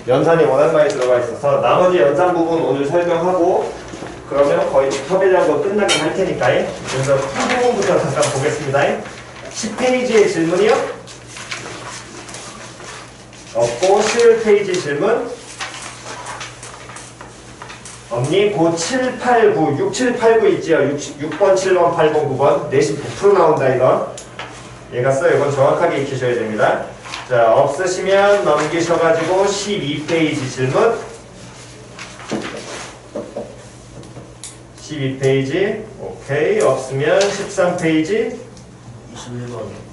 연산이 워낙 많이 들어가 있어서 나머지 연산 부분 오늘 설명하고 그러면 거의 협의량도 끝나긴 할 테니까 그래서 큰 부분부터 잠깐 보겠습니다. 10페이지의 질문이요? 없고 11페이지 질문 없니? 고 7, 8, 9 6, 7, 8, 9 있지요? 6번, 7번, 8번, 9번 내신 100% 나온다 이거 얘가 써 이건 정확하게 익히셔야 됩니다. 자 없으시면 넘기셔가지고 12페이지 질문 12페이지 오케이 없으면 13페이지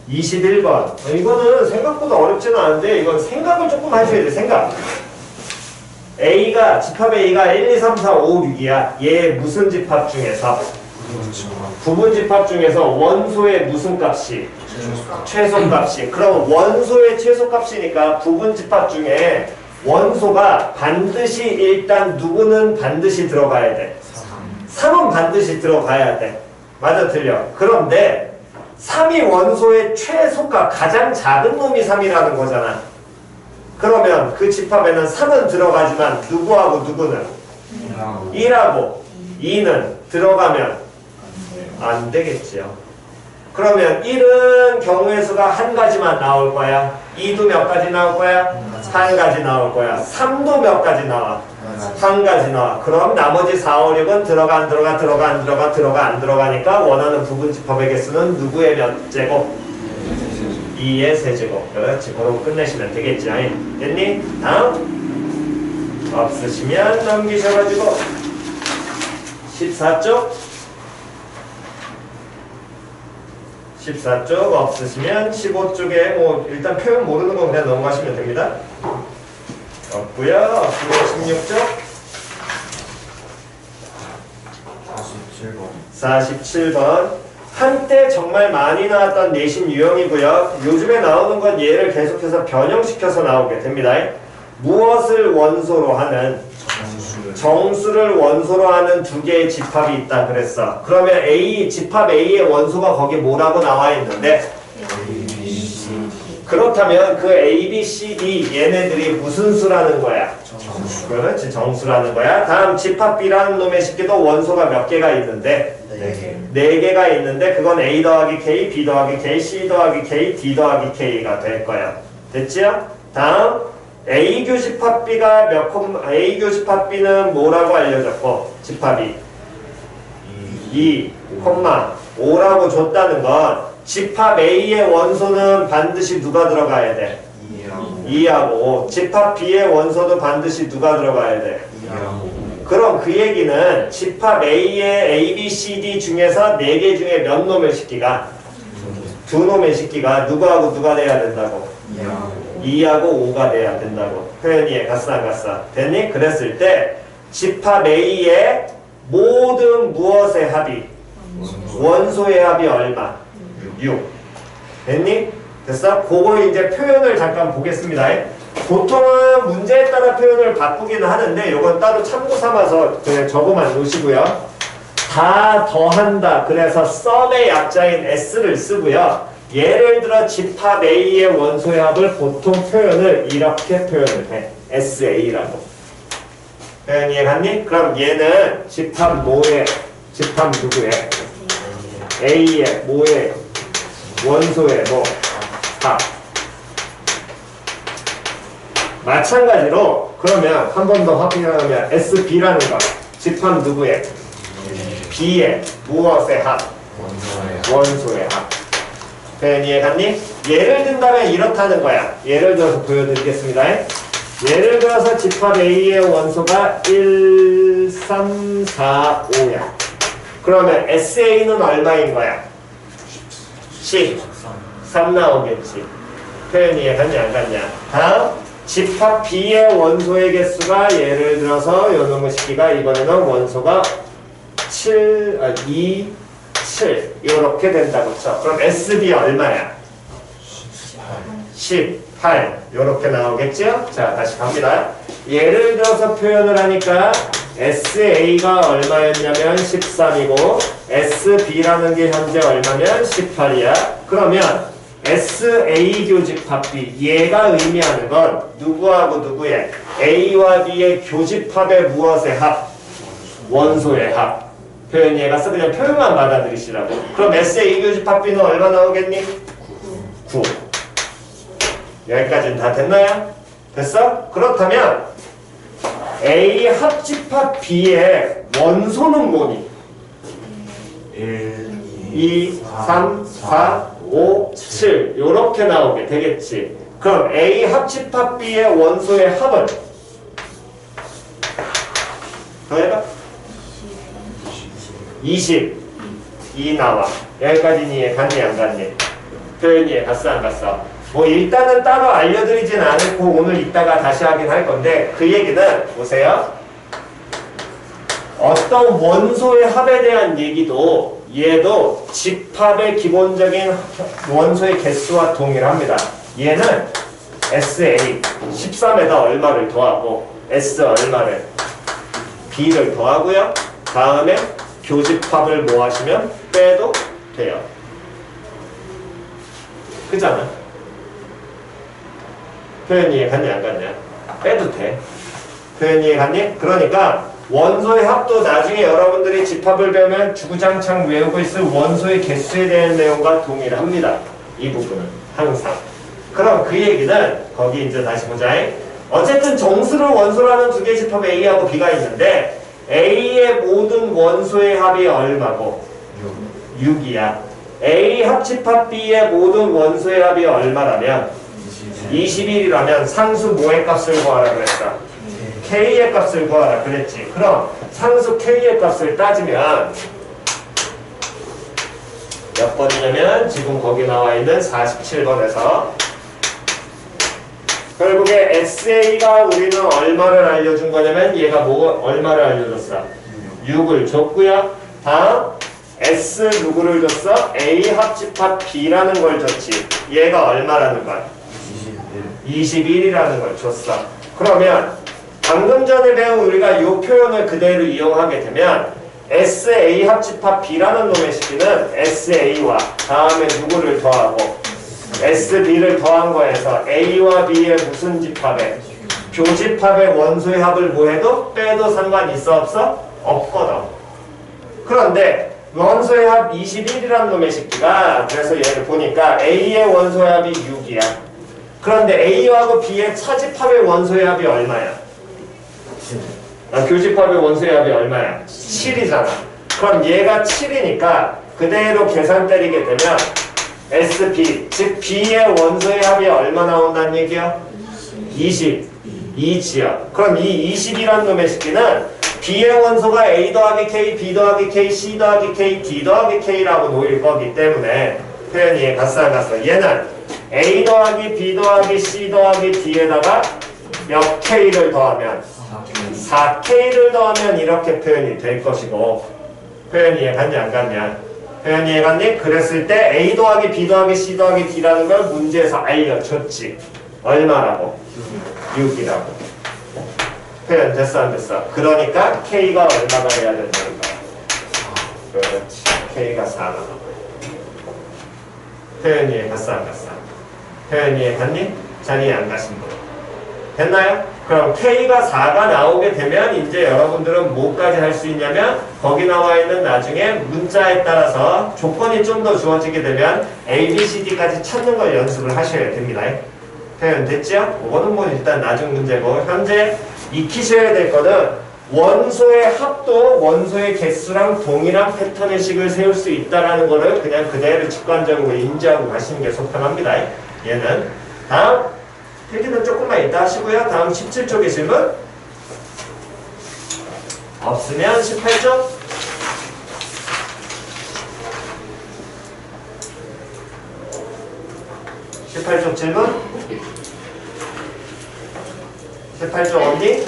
21번 이거는 생각보다 어렵지는 않은데 이건 생각을 조금 하셔야 돼 생각 A가 집합 A가 1, 2, 3, 4, 5, 6이야 얘 무슨 집합 중에서 부분 집합 중에서 원소의 무슨 값이 최소값이 그럼 원소의 최소값이니까 부분 집합 중에 원소가 반드시 일단 누구는 반드시 들어가야 돼 3은 반드시 들어가야 돼 맞아 틀려 그런데 3이 원소의 최소값 가장 작은 놈이 3이라는 거잖아 그러면 그 집합에는 3은 들어가지만 누구하고 누구는 1하고 2는 들어가면 안 되겠지요 그러면 1은 경우의 수가 한 가지만 나올 거야 2도 몇 가지 나올 거야? 한 가지 나올 거야 3도 몇 가지 나와? 한 가지 나와 그럼 나머지 4, 5, 6은 들어가 안 들어가 들어가 안 들어가 들어가 안 들어가니까 원하는 부분 집합의 개수는 누구의 몇 제곱? 2의 세제곱 그렇지 그러고 끝내시면 되겠지 됐니? 다음 없으시면 넘기셔가지고 14쪽 14쪽 없으시면 15쪽에 뭐 일단 표현 모르는 거 그냥 넘어가시면 됩니다. 없고요. 없으면 16쪽 47번 한때 정말 많이 나왔던 내신 유형이고요. 요즘에 나오는 건 얘를 계속해서 변형시켜서 나오게 됩니다. 무엇을 원소로 하는 정수를 원소로 하는 두 개의 집합이 있다 그랬어. 그러면 A, 집합 A의 원소가 거기 뭐라고 나와 있는데 그렇다면 그 A, B, C, D 얘네들이 무슨 수라는 거야? 정수. 그렇지 정수라는 거야. 다음 집합 B라는 놈의 식기도 원소가 몇 개가 있는데 4개가 있는데 그건 A 더하기 K, B 더하기 K, C 더하기 K, D 더하기 K가 될 거야. 됐지요? 다음 A 교집합 B가 A 교집합 B는 뭐라고 알려졌고 집합이 2, 5라고 줬다는 건 집합 A의 원소는 반드시 누가 들어가야 돼? 2하고 집합 B의 원소도 반드시 누가 들어가야 돼? 2하고 그럼 그 얘기는 집합 A의 A, B, C, D 중에서 4개 중에 몇 놈의 식기가? 2놈의 식기가 누구하고 누가 돼야 된다고? 2하고 5가 돼야 된다고. 표현이 갔어 안 갔어? 됐니? 그랬을 때 집합 A의 모든 무엇의 합이? 원소의 합이 얼마? 6. 됐니? 됐어? 그거 이제 표현을 잠깐 보겠습니다. 보통은 문제에 따라 표현을 바꾸기는 하는데 이건 따로 참고 삼아서 그냥 적어만 놓으시고요. 다 더한다. 그래서 썸의 약자인 S를 쓰고요. 예를 들어 집합 A의 원소의 합을 보통 표현을 이렇게 표현을 해. SA라고. 표현 이해갔니? 그럼 얘는 집합 뭐의? 집합 누구의? A의 뭐의? 원소의 뭐? 합. 마찬가지로 그러면 한 번 더 확인하면 SB라는 거 집합 누구의? B의 무엇의 합? 원소의 합. 표현 이해갔니? 예를 든다면 이렇다는 거야. 예를 들어서 보여드리겠습니다. 예를 들어서 집합 A의 원소가 1, 3, 4, 5야. 그러면 SA는 얼마인 거야? 10. 3 나오겠지. 표현 이해갔냐 안 갔냐? 다음 집합 B의 원소의 개수가 예를 들어서 요놈의 식기가 이번에는 원소가 2, 7 이렇게 된다고 쳐. 그럼 SB 얼마야? 18 이렇게 나오겠죠? 자 다시 갑니다. 예를 들어서 표현을 하니까 SA가 얼마였냐면 13이고 SB라는 게 현재 얼마면 18이야. 그러면 SA 교집합 B 얘가 의미하는 건 누구하고 누구의 A와 B의 교집합의 무엇의 합? 원소의 합. 표현 이해가 써 그냥 표현만 받아들이시라고. 그럼 SA 교집합 B는 얼마 나오겠니? 9. 여기까지는 다 됐나요? 됐어? 그렇다면 A 합집합 B의 원소는 뭐니? 1, 2, 3, 4, 5, 7 요렇게 나오게 되겠지. 그럼 A 합집합 B의 원소의 합은? 더 해봐. 22 나와. 여기까지 이해 갔니 안 갔니? 표현 이해 갔어 안 갔어? 뭐 일단은 따로 알려드리진 않고 오늘 이따가 다시 하긴 할 건데 그 얘기는 보세요. 어떤 원소의 합에 대한 얘기도 얘도 집합의 기본적인 원소의 개수와 동일합니다. 얘는 SA 13에다 얼마를 더하고 S 얼마를 B를 더하고요. 다음에 교집합을 뭐 하시면 빼도 돼요. 그잖아. 표현 이해 갔니 안 갔냐? 빼도 돼. 표현 이해 갔니? 그러니까 원소의 합도 나중에 여러분들이 집합을 배우면 주구장창 외우고 있을 원소의 개수에 대한 내용과 동일합니다. 이 부분은 항상. 그럼 그 얘기는 거기 이제 다시 보자. 어쨌든 정수를 원소로 하는 두 개의 집합 A하고 B가 있는데 A의 모든 원소의 합이 얼마고? 6이야. A 합집합 B의 모든 원소의 합이 얼마라면? 21이라면 상수 뭐의 값을 구하라 그랬어? K의 값을 구하라 그랬지. 그럼 상수 K의 값을 따지면 몇 번이냐면 지금 거기 나와 있는 47번에서 결국에 SA가 우리는 얼마를 알려준 거냐면 얘가 뭐 얼마를 알려줬어? 6을 줬고요. 다음 S 누구를 줬어? A 합집합 B라는 걸 줬지. 얘가 얼마라는 걸? 21이라는 걸 줬어. 그러면 방금 전에 배운 우리가 이 표현을 그대로 이용하게 되면 SA 합집합 B라는 놈의 식기는 SA와 다음에 누구를 더하고 SB를 더한 거에서 A와 B의 무슨 집합에? 교집합의 원소의 합을 뭐 해도 빼도 상관이 있어 없어? 없거든. 그런데 원소의 합 21이라는 놈의 식기가 그래서 얘를 보니까 A의 원소의 합이 6이야. 그런데 A하고 B의 차집합의 원소의 합이 얼마야? 교집합의 원소의 합이 얼마야? 7이잖아. 그럼 얘가 7이니까 그대로 계산 때리게 되면 SB, 즉 B의 원소의 합이 얼마 나온다는 얘기야? 22지요. 그럼 이 20이라는 놈의 식기는 B의 원소가 A 더하기 K, B 더하기 K, C 더하기 K, D 더하기 K라고 놓일 거기 때문에 표현 이해 갔어 안 갔어? 얘는 A 더하기 B 더하기 C 더하기 D에다가 몇 K를 더하면 4K를 더하면 이렇게 표현이 될 것이고 표현 이해 갔냐 안 갔냐? 표현 이해 갔니? 그랬을 때 A 더하기 B 더하기 C 더하기 D라는 걸 문제에서 알려줬지. 얼마라고? 6이라고. 표현 됐어 안 됐어? 그러니까 K가 얼마가 돼야 된다는 거야. 그렇지. K가 4가. 표현 이해 갔어 안 갔어? 표현 이해 갔니? 자리에 안 가신 분. 됐나요? 그럼 K가 4가 나오게 되면 이제 여러분들은 뭐까지 할 수 있냐면 거기 나와 있는 나중에 문자에 따라서 조건이 좀 더 주어지게 되면 A, B, C, D까지 찾는 걸 연습을 하셔야 됩니다. 표현 됐죠? 이거는 뭐 일단 나중 문제고 현재 익히셔야 될 거는 원소의 합도 원소의 개수랑 동일한 패턴의 식을 세울 수 있다는 거를 그냥 그대로 직관적으로 인지하고 가시는 게 속편합니다. 얘는 다음 필기는 조금만 이따 하시고요. 다음 17쪽의 질문 없으면 18쪽 18쪽 질문 18쪽 없니?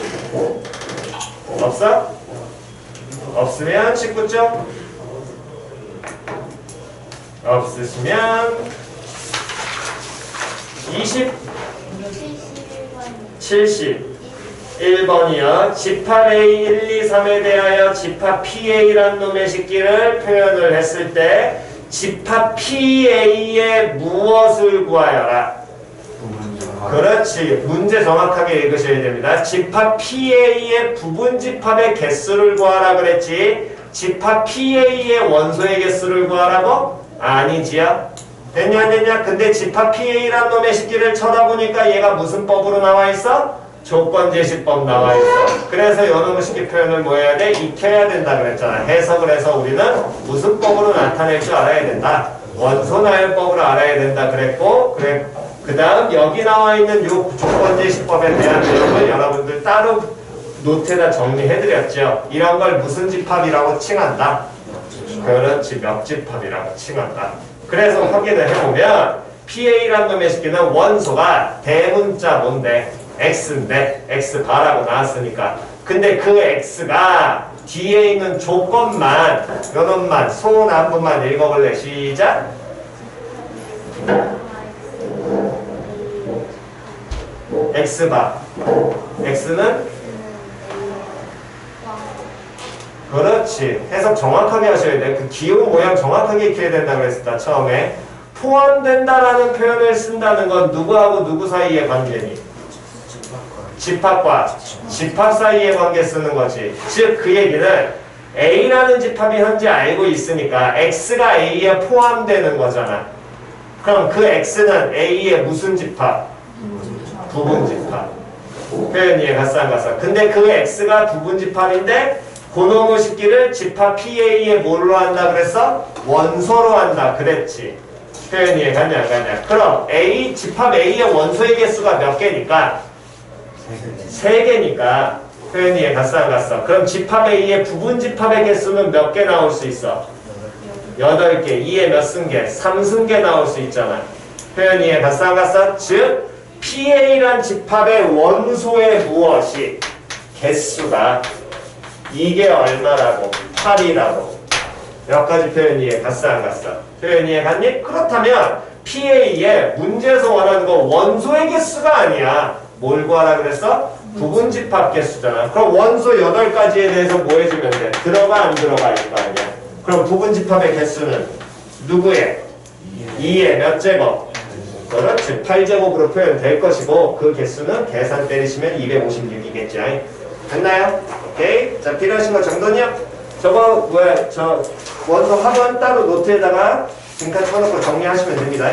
없어? 없으면 19쪽 없으시면 20 71번이요. 집합 A 1, 2, 3에 대하여 집합 PA라는 놈의 식기를 표현을 했을 때 집합 PA의 무엇을 구하여라. 그렇지. 문제 정확하게 읽으셔야 됩니다. 집합 PA의 부분집합의 개수를 구하라 그랬지. 집합 PA의 원소의 개수를 구하라고? 아니지요. 됐냐 안 됐냐? 근데 집합 PA란 놈의 식기를 쳐다보니까 얘가 무슨 법으로 나와 있어? 조건제시법 나와 있어. 그래서 이놈의 식기 표현을 뭐 해야 돼? 익혀야 된다 그랬잖아. 해석을 해서 우리는 무슨 법으로 나타낼 줄 알아야 된다. 원소나열법으로 알아야 된다 그랬고, 그래. 그 다음 여기 나와 있는 이 조건제시법에 대한 내용을 여러분들 따로 노트에다 정리해드렸죠. 이런 걸 무슨 집합이라고 칭한다? 그렇지. 멱집합이라고 칭한다. 그래서 확인을 해보면 PA란 놈의 식기는 원소가 대문자 뭔데? X인데 X바라고 나왔으니까. 근데 그 X가 뒤에 있는 조건만 요놈만 소원 한 번만 읽어볼래? 시작. X바 X는 그렇지. 해석 정확하게 하셔야 돼. 그 기호 모양 정확하게 익혀야 된다고 그랬었다 처음에. 포함된다라는 표현을 쓴다는 건 누구하고 누구 사이의 관계니? 집합과 집합 사이의 관계 쓰는 거지. 즉 그 얘기는 A라는 집합이 현재 알고 있으니까 X가 A에 포함되는 거잖아. 그럼 그 X는 A의 무슨 집합? 부분 집합. 표현 이해 갔어 안 갔어? 근데 그 X가 부분 집합인데 고노무 식기를 집합 PA에 뭘로 한다 그랬어? 원소로 한다 그랬지. 표현 이해 갔냐 안 갔냐? 그럼 A 집합 A의 원소의 개수가 몇 개니까? 3개니까. 표현 이해 갔어 안 갔어? 그럼 집합 A의 부분 집합의 개수는 몇 개 나올 수 있어? 8개. 2에 몇 승계? 3승계 나올 수 있잖아. 표현 이해 갔어 안 갔어? 즉 PA란 집합의 원소의 무엇이? 개수가 이게 얼마라고? 8이라고. 몇 가지 표현 이해 갔어 안 갔어? 표현 이해 갔니? 그렇다면 PA의 문제에서 원하는 거 원소의 개수가 아니야. 뭘 구하라 그랬어? 부분집합 개수잖아. 그럼 원소 8가지에 대해서 뭐 해주면 돼? 들어가 안 들어가 일 거 아니야. 그럼 부분집합의 개수는 누구의? 2의 몇 제곱? 그렇지. 8제곱으로 표현될 것이고 그 개수는 계산 때리시면 256이겠지. 됐나요? 오케이. 자, 필요하신 거 정도냐? 저거 뭐야? 저 원소 학원 따로 노트에다가 지금까지 써놓고 정리하시면 됩니다.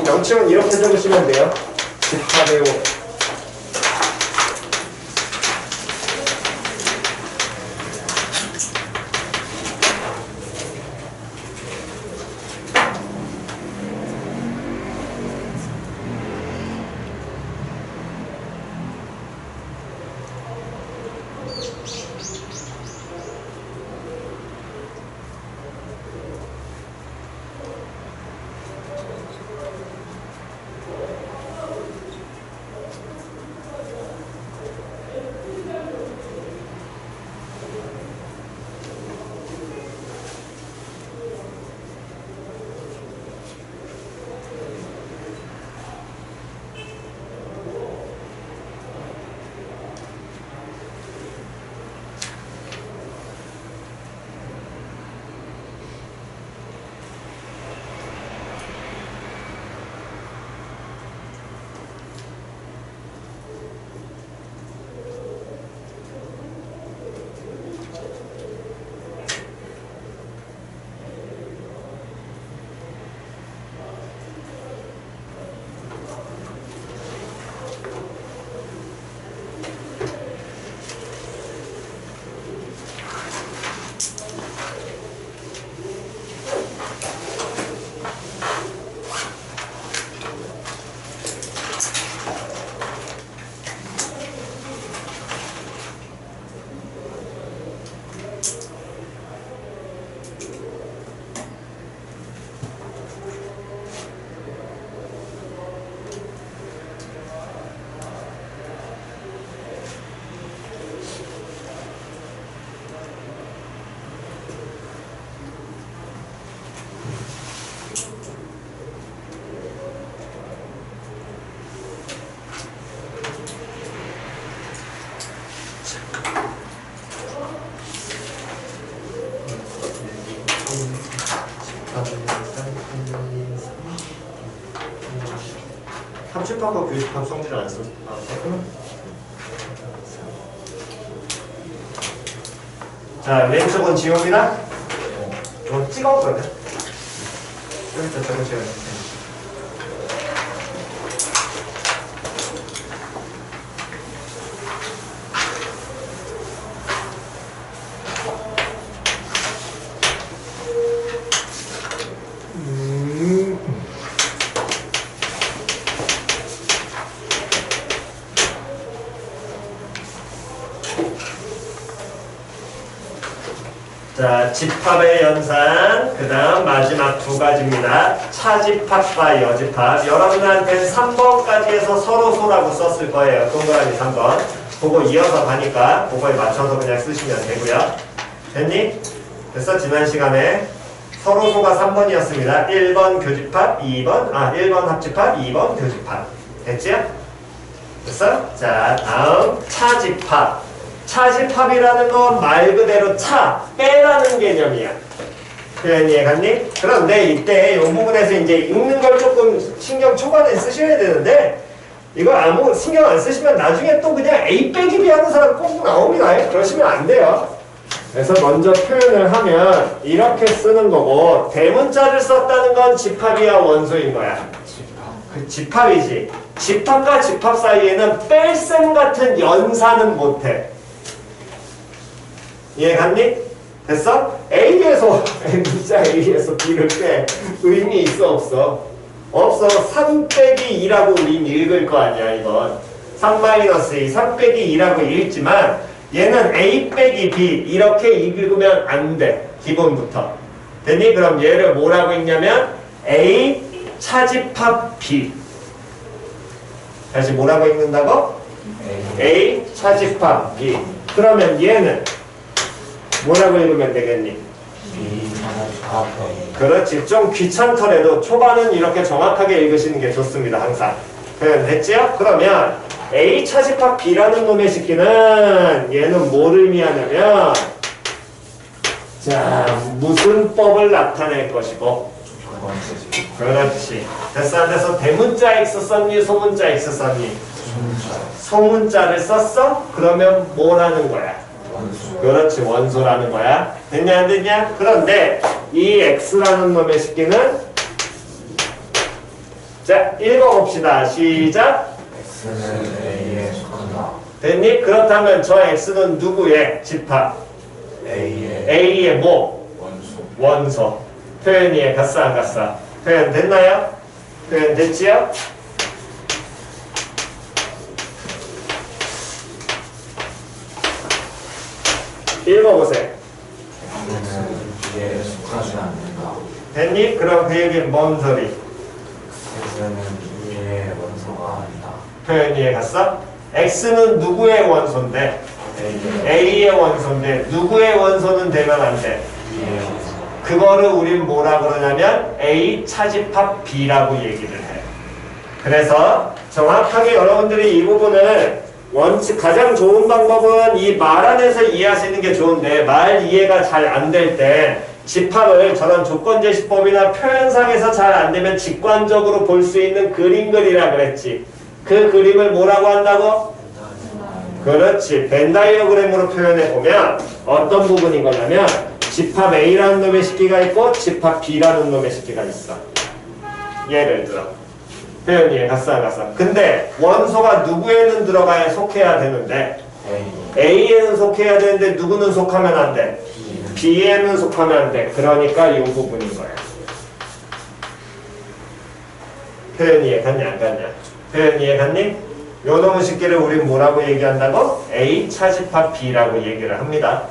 명칭은 이렇게 적으시면 돼요. 집합의 호. 합집합과 교집합 성질 안 써. 자, 왼쪽은 지웁니다. 찍어 그러면. 여기다 적으셔야 돼. 자, 집합의 연산, 그 다음 마지막 두 가지입니다. 차집합과 여집합. 여러분들한테는 3번까지 해서 서로소라고 썼을 거예요. 동그라미 3번. 그거 이어서 가니까 그거에 맞춰서 그냥 쓰시면 되고요. 됐니? 됐어? 지난 시간에 서로소가 3번이었습니다. 1번 교집합, 1번 합집합, 2번 교집합. 됐지요? 됐어? 자, 다음 차집합. 차집합이라는 건 말 그대로 차, 빼라는 개념이야. 표현 이해갔니? 그런데 이때 이 부분에서 이제 읽는 걸 조금 신경 초반에 쓰셔야 되는데 이거 아무 신경 안 쓰시면 나중에 또 그냥 A 빼기 B 하는 사람 꼭 나옵니다. 그러시면 안 돼요. 그래서 먼저 표현을 하면 이렇게 쓰는 거고 대문자를 썼다는 건 집합이야 원소인 거야. 그 집합이지. 집합과 집합 사이에는 뺄셈 같은 연산은 못해. 이해갔니? 됐어? A에서 문자 A에서 B를 빼 의미 있어 없어? 없어. 3 빼기 2라고 우린 읽을 거 아니야 이건. 3-2 3 빼기 2라고 읽지만 얘는 A 빼기 B 이렇게 읽으면 안 돼. 기본부터. 됐니? 그럼 얘를 뭐라고 읽냐면 A 차집합 B. 다시 뭐라고 읽는다고? A 차집합 B. 그러면 얘는 뭐라고 읽으면 되겠니? 그렇지. 좀 귀찮더라도 초반은 이렇게 정확하게 읽으시는 게 좋습니다. 항상. 표현됐지요? 그러면 A 차집합 B라는 놈의 식기는 얘는 뭘 의미하냐면 자, 무슨 법을 나타낼 것이고 그렇지. 됐어 안 됐어? 대문자 X 썼니? 소문자 X 썼니? 소문자를 썼어? 그러면 뭐라는 거야? 그렇지. 원소라는 거야. 됐냐 안 됐냐? 그런데 이 X라는 놈의 식기는 자 읽어봅시다. 시작. X는 A에 속한다. 됐니? 그렇다면 저 X는 누구의 집합? A의 뭐? 원소. 표현이 갔어 안 갔어? 표현 됐나요? 표현 됐지요? 읽어보세요. X는 B에 속하지 않는다. 됐니? 그럼 그 얘기는 뭔 소리? X는 B의 원소가 아니다. 표현 이해 갔어? X는 누구의 원소인데? A의 원소인데 누구의 원소는 되면 안 돼? B의 원소. 그거를 우린 뭐라 그러냐면 A 차집합 B라고 얘기를 해. 그래서 정확하게 여러분들이 이 부분을 원칙 가장 좋은 방법은 이 말 안에서 이해하시는 게 좋은데 말 이해가 잘 안 될 때 집합을 저런 조건제시법이나 표현상에서 잘 안 되면 직관적으로 볼 수 있는 그림 그리라 그랬지. 그 그림을 뭐라고 한다고? 그렇지. 벤 다이어그램으로 표현해 보면 어떤 부분인 거냐면 집합 A라는 놈의 식기가 있고 집합 B라는 놈의 식기가 있어. 예를 들어 표현 이해 갔어 안 갔어? 근데 원소가 누구에는 들어가야 속해야 되는데 A에는 속해야 되는데 누구는 속하면 안 돼? B에는 속하면 안 돼. 그러니까 이 부분인 거야. 표현 이해 갔냐 안 갔냐? 표현 이해 갔니? 요 놈의 식기를 우린 뭐라고 얘기한다고? A 차집합 B라고 얘기를 합니다.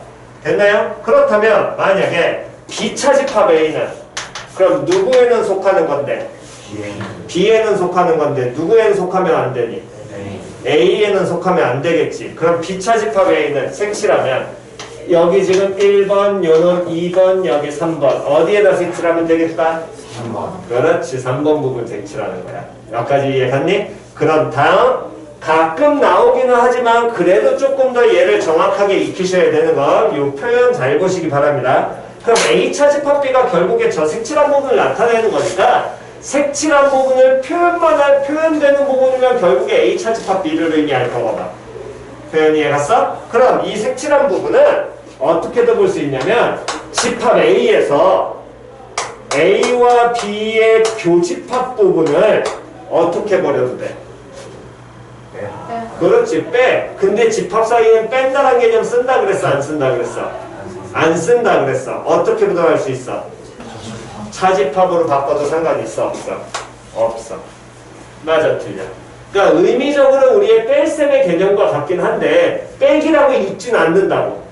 됐나요? 그렇다면 만약에 B 차집합 A는 그럼 누구에는 속하는 건데? B에는 속하는 건데 누구에는 속하면 안 되니? A에는 속하면 안 되겠지. 그럼 B 차집합 A는 색칠하면 여기 지금 1번, 요는 2번, 여기 3번 어디에다 색칠하면 되겠다? 3번. 그렇지. 3번 부분 색칠하는 거야. 여기까지 이해갔니? 그럼 다음 가끔 나오기는 하지만 그래도 조금 더 얘를 정확하게 익히셔야 되는 건 이 표현 잘 보시기 바랍니다. 그럼 A차 집합 B가 결국에 저 색칠한 부분을 나타내는 거니까 색칠한 부분을 표현되는 부분이면 결국에 A차 집합 B를 의미할 거거든. 표현 이해갔어? 그럼 이 색칠한 부분은 어떻게도 볼 수 있냐면 집합 A에서 A와 B의 교집합 부분을 어떻게 버려도 돼? 네. 그렇지, 빼. 근데 집합 사이에는 뺀다는 개념 쓴다 그랬어? 안 쓴다 그랬어? 안 쓴다 그랬어. 어떻게 부정할 수 있어? 차집합으로 바꿔도 상관이 있어? 없어? 없어. 맞아, 틀려. 그러니까 의미적으로 우리의 뺄셈의 개념과 같긴 한데 빼기라고 읽진 않는다고.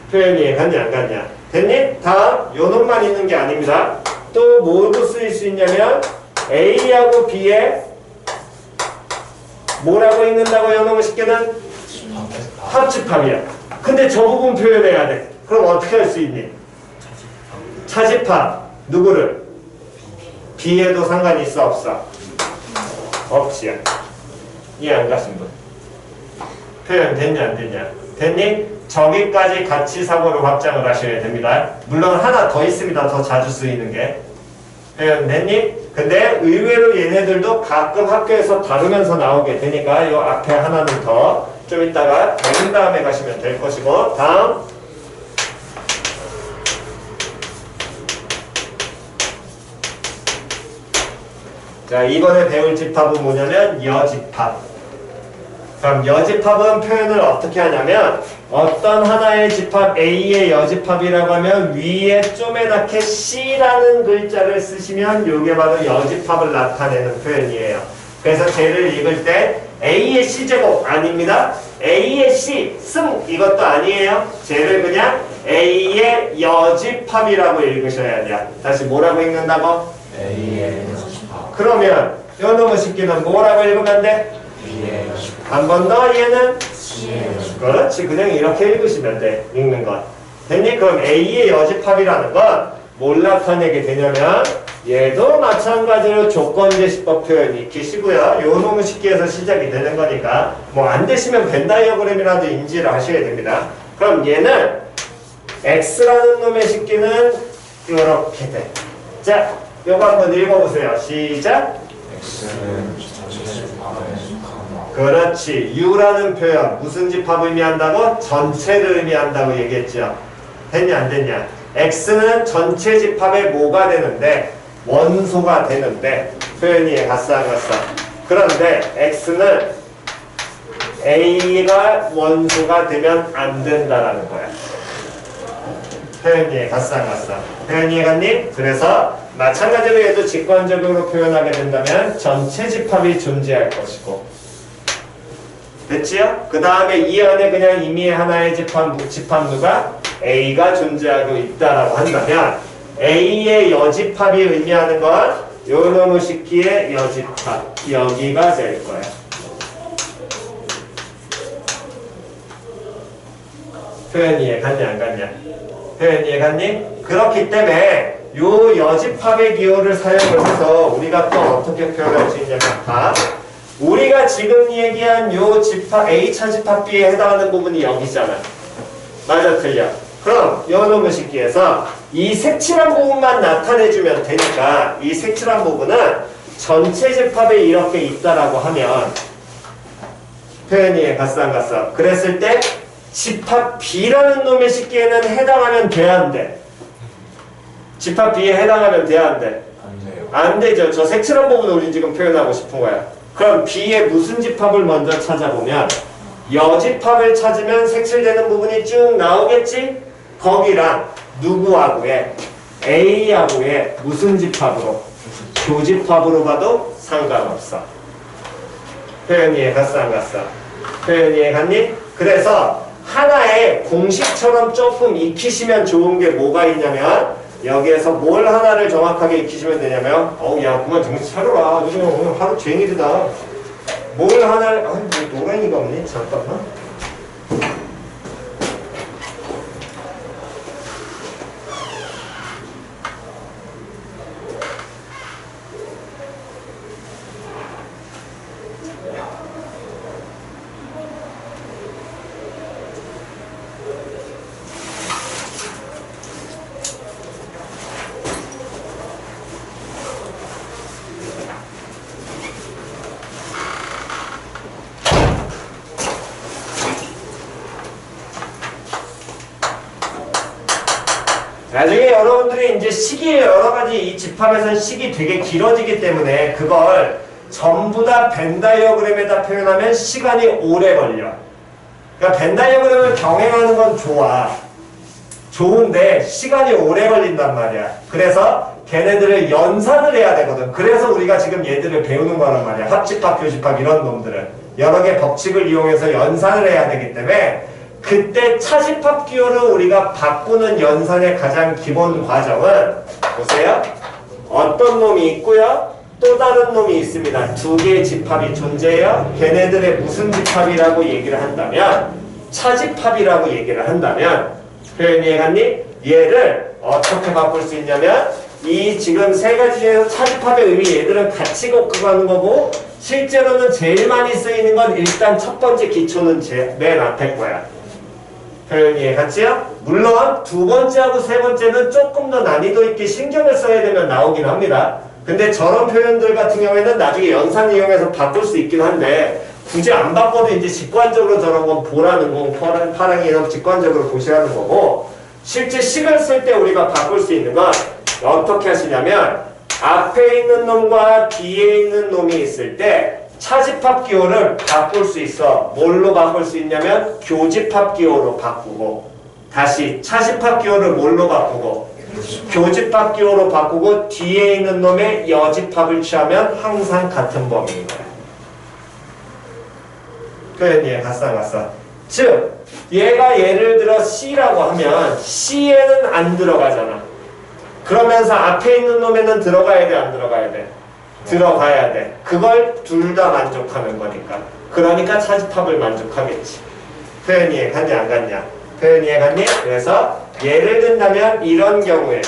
표현이 갔냐 안 갔냐? 됐니? 다음 요 놈만 있는 게 아닙니다. 또 뭐도 쓰일 수 있냐면 A하고 B에 뭐라고 읽는다고 요 놈을 쉽게는 합집합이야. 근데 저 부분 표현해야 돼. 그럼 어떻게 할 수 있니? 차집합 누구를? B에도 상관이 있어 없어? 없지요. 이해 안 가신 분? 표현 됐냐 안 됐냐? 됐니? 저기까지 같이 사고를 확장을 하셔야 됩니다. 물론 하나 더 있습니다. 더 자주 쓰이는 게. 표현 됐니? 근데 의외로 얘네들도 가끔 학교에서 다루면서 나오게 되니까 이 앞에 하나는 더 좀 이따가 배운 다음에 가시면 될 것이고 다음 자 이번에 배울 집합은 뭐냐면 여집합. 그럼 여집합은 표현을 어떻게 하냐면 어떤 하나의 집합 A의 여집합이라고 하면 위에 쪼매맣게 C라는 글자를 쓰시면 이게 바로 여집합을 나타내는 표현이에요. 그래서 쟤를 읽을 때 A의 C제곱 아닙니다. A의 C 승 이것도 아니에요. 쟤를 그냥 A의 여집합이라고 읽으셔야 돼요. 다시 뭐라고 읽는다고? A의 여집합. 그러면 요 놈의 식기는 뭐라고 읽으면 돼? B의 여집합. 한 번 더 얘는 C의 여집합. 그렇지 그냥 이렇게 읽으시면 돼. 읽는 건 됐니? 그럼 A의 여집합이라는 건 뭘 나타내게 되냐면 얘도 마찬가지로 조건제시법 표현 익히시고요. 요 놈의 식기에서 시작이 되는 거니까 뭐 안 되시면 벤 다이어그램이라도 인지를 하셔야 됩니다. 그럼 얘는 X라는 놈의 식기는 이렇게 돼. 자 요거 한번 읽어보세요. 시작. X는 전체 집합에 속한다. 그렇지. U라는 표현 무슨 집합 의미한다고? 전체를 의미한다고 얘기했죠. 됐냐 안 됐냐? X는 전체 집합에 뭐가 되는데? 원소가 되는데 표현이 갔어 안 갔어? 그런데 X는 A가 원소가 되면 안 된다라는 거야. 표현이 갔어 안 갔어? 표현이 갔니? 그래서 마찬가지로 얘도 직관적으로 표현하게 된다면 전체 집합이 존재할 것이고 됐지요? 그 다음에 이 안에 그냥 이미 하나의 집합 누가? A가 존재하고 있다라고 한다면 A의 여집합이 의미하는 건 요놈의 식기의 여집합 여기가 될 거야. 표현 이해 갔냐 안 갔냐? 표현 이해 갔니? 그렇기 때문에 요 여집합의 기호를 사용을 해서 우리가 또 어떻게 표현할 수 있냐면 우리가 지금 얘기한 요 집합 A차 집합 B에 해당하는 부분이 여기잖아. 맞아 틀려? 그럼 요 놈의 식기에서 이 색칠한 부분만 나타내주면 되니까 이 색칠한 부분은 전체 집합에 이렇게 있다라고 하면 표현이 갔어 안 갔어? 그랬을 때 집합 B라는 놈의 식기에는 해당하면 돼야 안 돼? 집합 B에 해당하면 돼야 안 돼? 안 돼요. 안 되죠. 저 색칠한 부분을 우리 지금 표현하고 싶은 거야. 그럼 B의 무슨 집합을 먼저 찾아보면 여집합을 찾으면 색칠되는 부분이 쭉 나오겠지? 거기랑 누구하고의 A하고의 무슨 집합으로? 교집합으로 봐도 상관없어. 표현 이해 갔어 안 갔어? 표현 이해 갔니? 그래서 하나의 공식처럼 조금 익히시면 좋은 게 뭐가 있냐면 여기에서 뭘 하나를 정확하게 익히시면 되냐면 야 그만 정신 차려라. 요즘 오늘 하루 종일이다. 뭘 하나를 뭐 노랭이가 없니? 잠깐만. 얘네들이 이제 식이 여러 가지 이 집합에서는 식이 되게 길어지기 때문에 그걸 전부 다 벤 다이어그램에다 표현하면 시간이 오래 걸려. 그러니까 벤 다이어그램을 병행하는 건 좋아. 좋은데 시간이 오래 걸린단 말이야. 그래서 걔네들을 연산을 해야 되거든. 그래서 우리가 지금 얘들을 배우는 거란 말이야. 합집합, 교집합 이런 놈들은 여러 개 법칙을 이용해서 연산을 해야 되기 때문에 그때 차집합 기호를 우리가 바꾸는 연산의 가장 기본 과정은 보세요. 어떤 놈이 있고요. 또 다른 놈이 있습니다. 두 개의 집합이 존재해요. 걔네들의 무슨 집합이라고 얘기를 한다면 차집합이라고 얘기를 한다면 표현 이해갔니? 얘를 어떻게 바꿀 수 있냐면 이 지금 세 가지 중에서 차집합의 의미 얘들은 같이 꺾어가는 거고 실제로는 제일 많이 쓰이는 건 일단 첫 번째 기초는 맨 앞에 거야. 표현 이해갔지요? 물론 두 번째하고 세 번째는 조금 더 난이도 있게 신경을 써야 되면 나오긴 합니다. 근데 저런 표현들 같은 경우에는 나중에 연산 이용해서 바꿀 수 있긴 한데 굳이 안 바꿔도 이제 직관적으로 저런 건 보라는 거, 파랑이 이런 직관적으로 보시라는 거고 실제 식을 쓸 때 우리가 바꿀 수 있는 건 어떻게 하시냐면 앞에 있는 놈과 뒤에 있는 놈이 있을 때 차집합 기호를 바꿀 수 있어. 뭘로 바꿀 수 있냐면 교집합 기호로 바꾸고 다시 차집합 기호를 뭘로 바꾸고 교집합 기호로 바꾸고 뒤에 있는 놈의 여집합을 취하면 항상 같은 범위인 거야. 표현 이해 갔어 안 갔어? 즉 얘가 예를 들어 C라고 하면 C에는 안 들어가잖아. 그러면서 앞에 있는 놈에는 들어가야 돼 안 들어가야 돼? 들어가야 돼. 그걸 둘 다 만족하는 거니까. 그러니까 차집합을 만족하겠지. 표현 이해 갔냐 안 갔냐? 표현 이해 갔니? 그래서 예를 든다면 이런 경우에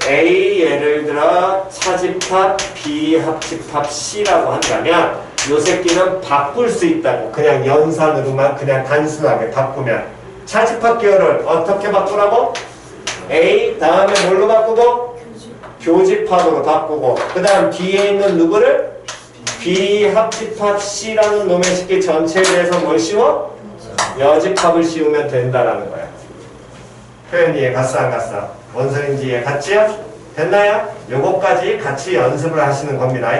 A 예를 들어 차집합 B 합집합 C라고 한다면 요 새끼는 바꿀 수 있다고. 그냥 연산으로만 그냥 단순하게 바꾸면 차집합 기호를 어떻게 바꾸라고? A 다음에 뭘로 바꾸고? 교집합으로 바꾸고 그 다음 뒤에 있는 누구를? B 합집합 C라는 놈의 식기 전체에 대해서 뭘 씌워? 여집합을 씌우면 된다라는 거야. 표현 이해 갔어 안 갔어? 뭔 소린지 이해 갔지요? 됐나요? 요거까지 같이 연습을 하시는 겁니다.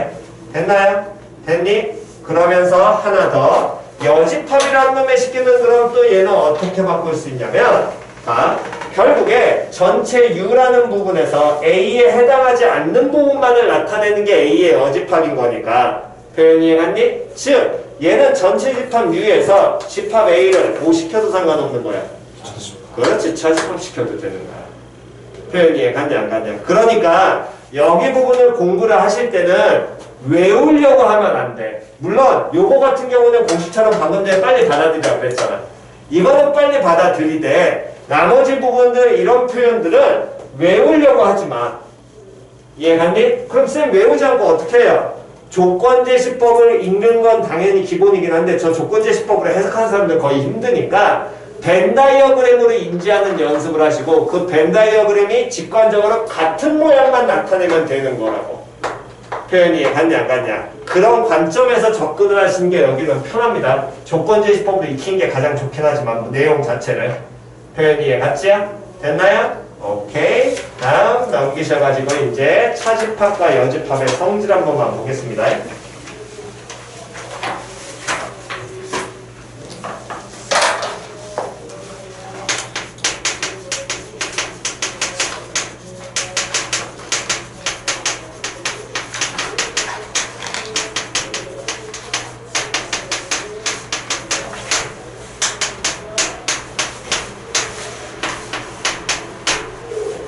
됐나요? 됐니? 그러면서 하나 더 여집합이라는 놈의 식기는 그럼 또 얘는 어떻게 바꿀 수 있냐면 결국에 전체 U라는 부분에서 A에 해당하지 않는 부분만을 나타내는 게 A의 여집합인 거니까 표현 이해갔니? 즉 얘는 전체 집합 U에서 집합 A를 뭐 시켜도 상관없는 거야. 그렇지. 차집합 시켜도 되는 거야. 표현 이해갔냐 안 갔냐? 그러니까 여기 부분을 공부를 하실 때는 외우려고 하면 안 돼. 물론 요거 같은 경우는 공식처럼 방금 전에 빨리 받아들이라고 그랬잖아. 이거는 빨리 받아들이되 나머지 부분들 이런 표현들은 외우려고 하지 마. 이해갔니? 그럼 쌤 외우지 않고 어떻게 해요? 조건제시법을 읽는 건 당연히 기본이긴 한데 저 조건제시법으로 해석하는 사람들 거의 힘드니까 벤 다이어그램으로 인지하는 연습을 하시고 그 벤 다이어그램이 직관적으로 같은 모양만 나타내면 되는 거라고. 표현이 갔냐 안 갔냐? 그런 관점에서 접근을 하시는 게 여기는 편합니다. 조건제시법으로 익히는 게 가장 좋긴 하지만 내용 자체를. 표현 이해 갔지요? 됐나요? 오케이. 다음 넘기셔가지고 이제 차집합과 여집합의 성질 한 번만 보겠습니다.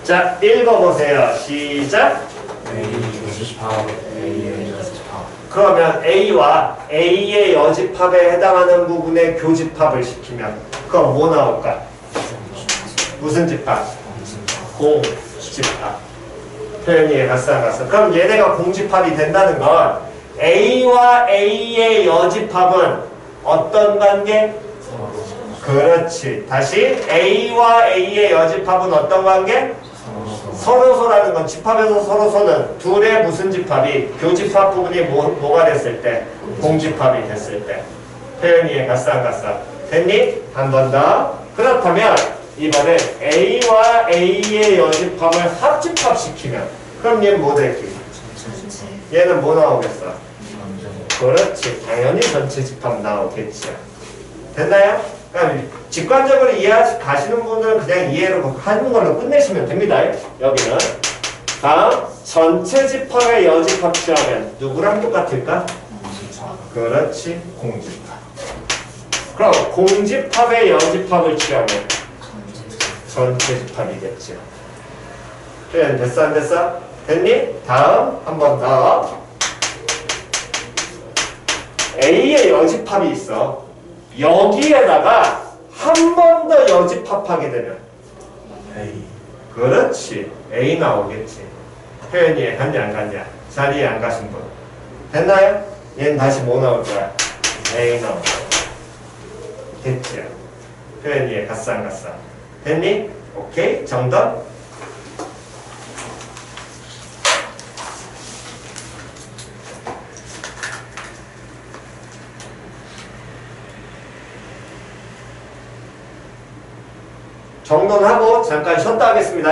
자, 읽어보세요. 시작. 그러면 A와 A의 여집합에 해당하는 부분의 교집합을 시키면 그럼 뭐 나올까? 무슨 집합? 공집합. 표현이 갔어 안 갔어? 그럼 얘네가 공집합이 된다는 건 A와 A의 여집합은 어떤 관계? 그렇지. 다시 A와 A의 여집합은 어떤 관계? 서로소라는 건 집합에서 서로소는 둘의 무슨 집합이 교집합 부분이 뭐가 됐을 때? 공집합이 됐을 때. 표현 이해 갔어 안 갔어? 됐니? 한 번 더. 그렇다면 이번엔 A와 A의 여집합을 합집합시키면 그럼 얘는 뭐 될지? 얘는 뭐 나오겠어? 그렇지. 당연히 전체 집합 나오겠죠. 됐나요? 그러니까 직관적으로 이해하시는 분들은 그냥 이해로 하는 걸로 끝내시면 됩니다. 여기는. 다음 전체 집합의 여집합 취하면 누구랑 똑같을까? 그렇지. 공집합. 그럼 공집합의 여집합을 취하면 전체 집합이겠죠. 표현 됐어 안 됐어? 됐니? 다음 한 번 더. A의 여집합이 있어. 여기에다가 한 번 더 여집합하게 되면 A. 그렇지. A 나오겠지. 표현이 갔냐 안 갔냐? 자리에 안 가신 분. 됐나요? 얘는 다시 뭐 나올 거야? A 나올 거야. 됐죠? 표현이 갔어 안 갔어? 됐니? 오케이? 정답? 정돈하고 잠깐 쉬었다 하겠습니다.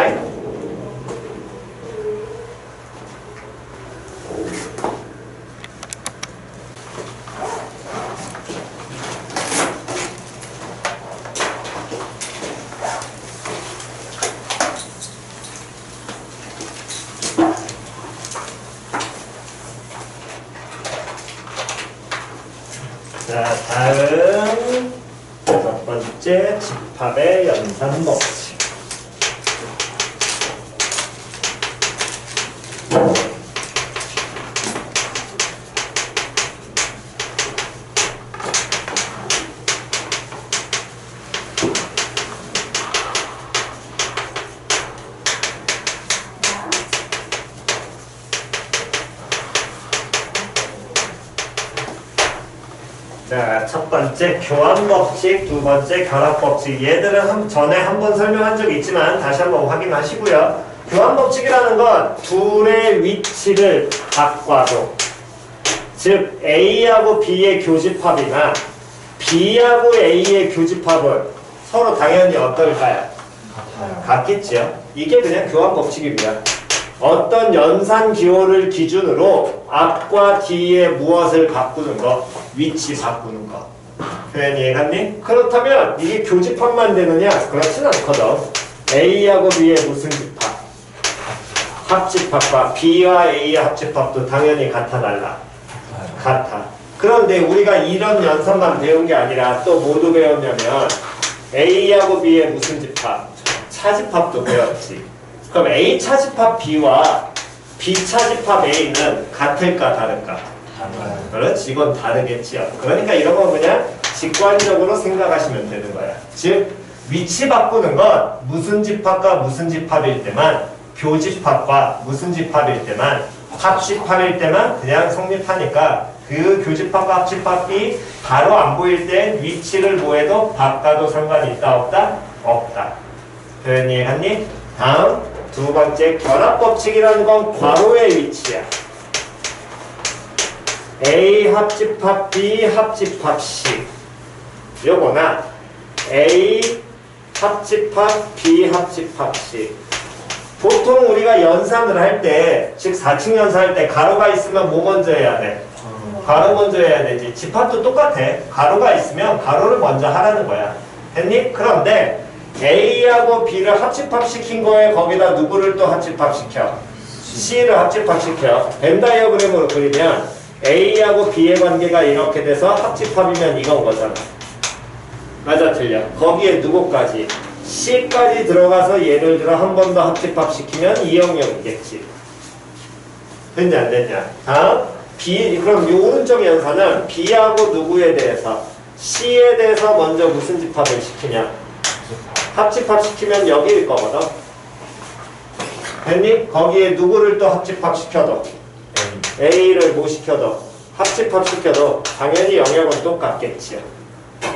자, 다음 첫 번째 집합의 연산 법칙. 자, 첫 번째 교환 법칙, 두 번째 결합 법칙. 얘들은 전에 한 번 설명한 적이 있지만 다시 한번 확인하시고요. 교환 법칙이라는 건 둘의 위치를 바꿔도, 즉 A하고 B의 교집합이나 B하고 A의 교집합은 서로 당연히 어떨까요? 같겠죠. 이게 그냥 교환 법칙입니다. 어떤 연산 기호를 기준으로 앞과 뒤에 무엇을 바꾸는 거, 위치 바꾸는 거. 표현 이해갔니? 그렇다면 이게 교집합만 되느냐? 그렇진 않거든. A하고 B의 무슨 집합? 합집합과 B와 A의 합집합도 당연히 같아 달라? 같아. 그런데 우리가 이런 연산만 배운 게 아니라 또 뭐도 배웠냐면 A하고 B의 무슨 집합? 차집합도 배웠지. 그럼 A 차집합 B와 B 차집합 A는 같을까 다를까? 그렇지. 이건 다르겠지요. 그러니까 이런 건 그냥 직관적으로 생각하시면 되는 거야. 즉 위치 바꾸는 건 무슨 집합과 무슨 집합일 때만, 교집합과 무슨 집합일 때만, 합집합일 때만 그냥 성립하니까 그 교집합과 합집합이 바로 안 보일 땐 위치를 뭐해도 바꿔도 상관이 있다 없다? 없다. 표현 이해했니? 다음 두 번째 결합법칙이라는 건 괄호의 위치야. A 합집합 B 합집합 C 요거나 A 합집합 B 합집합 C. 보통 우리가 연산을 할 때, 즉 4층 연산할 때 가로가 있으면 뭐 먼저 해야 돼? 가로 먼저 해야 되지. 집합도 똑같아. 가로가 있으면 가로를 먼저 하라는 거야. 됐니? 그런데 A하고 B를 합집합시킨 거에 거기다 누구를 또 합집합시켜? C를 합집합시켜. 벤 다이어그램으로 그리면 A하고 B의 관계가 이렇게 돼서 합집합이면 이건 거잖아. 맞아 틀려? 거기에 누구까지? C까지 들어가서 예를 들어 한 번 더 합집합시키면 이 영역이겠지. 됐냐 안 됐냐? 다음 B. 그럼 이 오른쪽 연산은 B하고 누구에 대해서? C에 대해서 먼저 무슨 집합을 시키냐? 합집합시키면 여기일 거거든. 됐니? 거기에 누구를 또 합집합시켜도 A를 뭐 시켜도 합집합시켜도 당연히 영역은 똑같겠지요.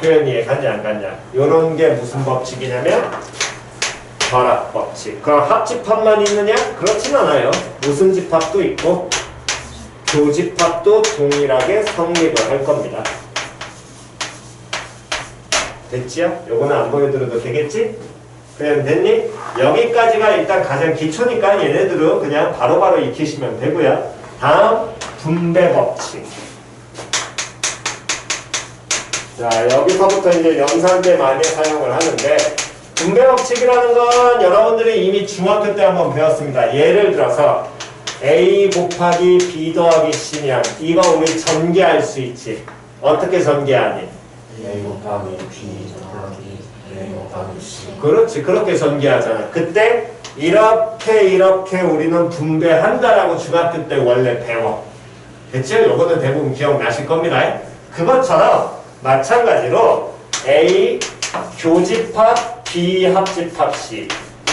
표현 이해 갔냐 안 갔냐? 요런 게 무슨 법칙이냐면 결합법칙. 그럼 합집합만 있느냐? 그렇진 않아요. 무슨 집합도 있고 교집합도 동일하게 성립을 할 겁니다. 됐지요? 요거는 안 보여드려도 되겠지? 그럼 됐니? 여기까지가 일단 가장 기초니까 얘네들은 그냥 바로바로 익히시면 되고요. 다음 분배 법칙. 자, 여기서부터 이제 연산 때 많이 사용을 하는데 분배 법칙이라는 건 여러분들이 이미 중학교 때 한번 배웠습니다. 예를 들어서 A 곱하기 B 더하기 C면 이거 우리 전개할 수 있지. 어떻게 전개하니? A 곱하기 B 더하기 A 곱하기 C. 그렇지. 그렇게 전개하잖아. 그때 이렇게 우리는 분배한다라고 중학교 때 원래 배워. 됐죠? 요거는 대부분 기억나실 겁니다. 그것처럼 마찬가지로 A 교집합, B 합집합, C.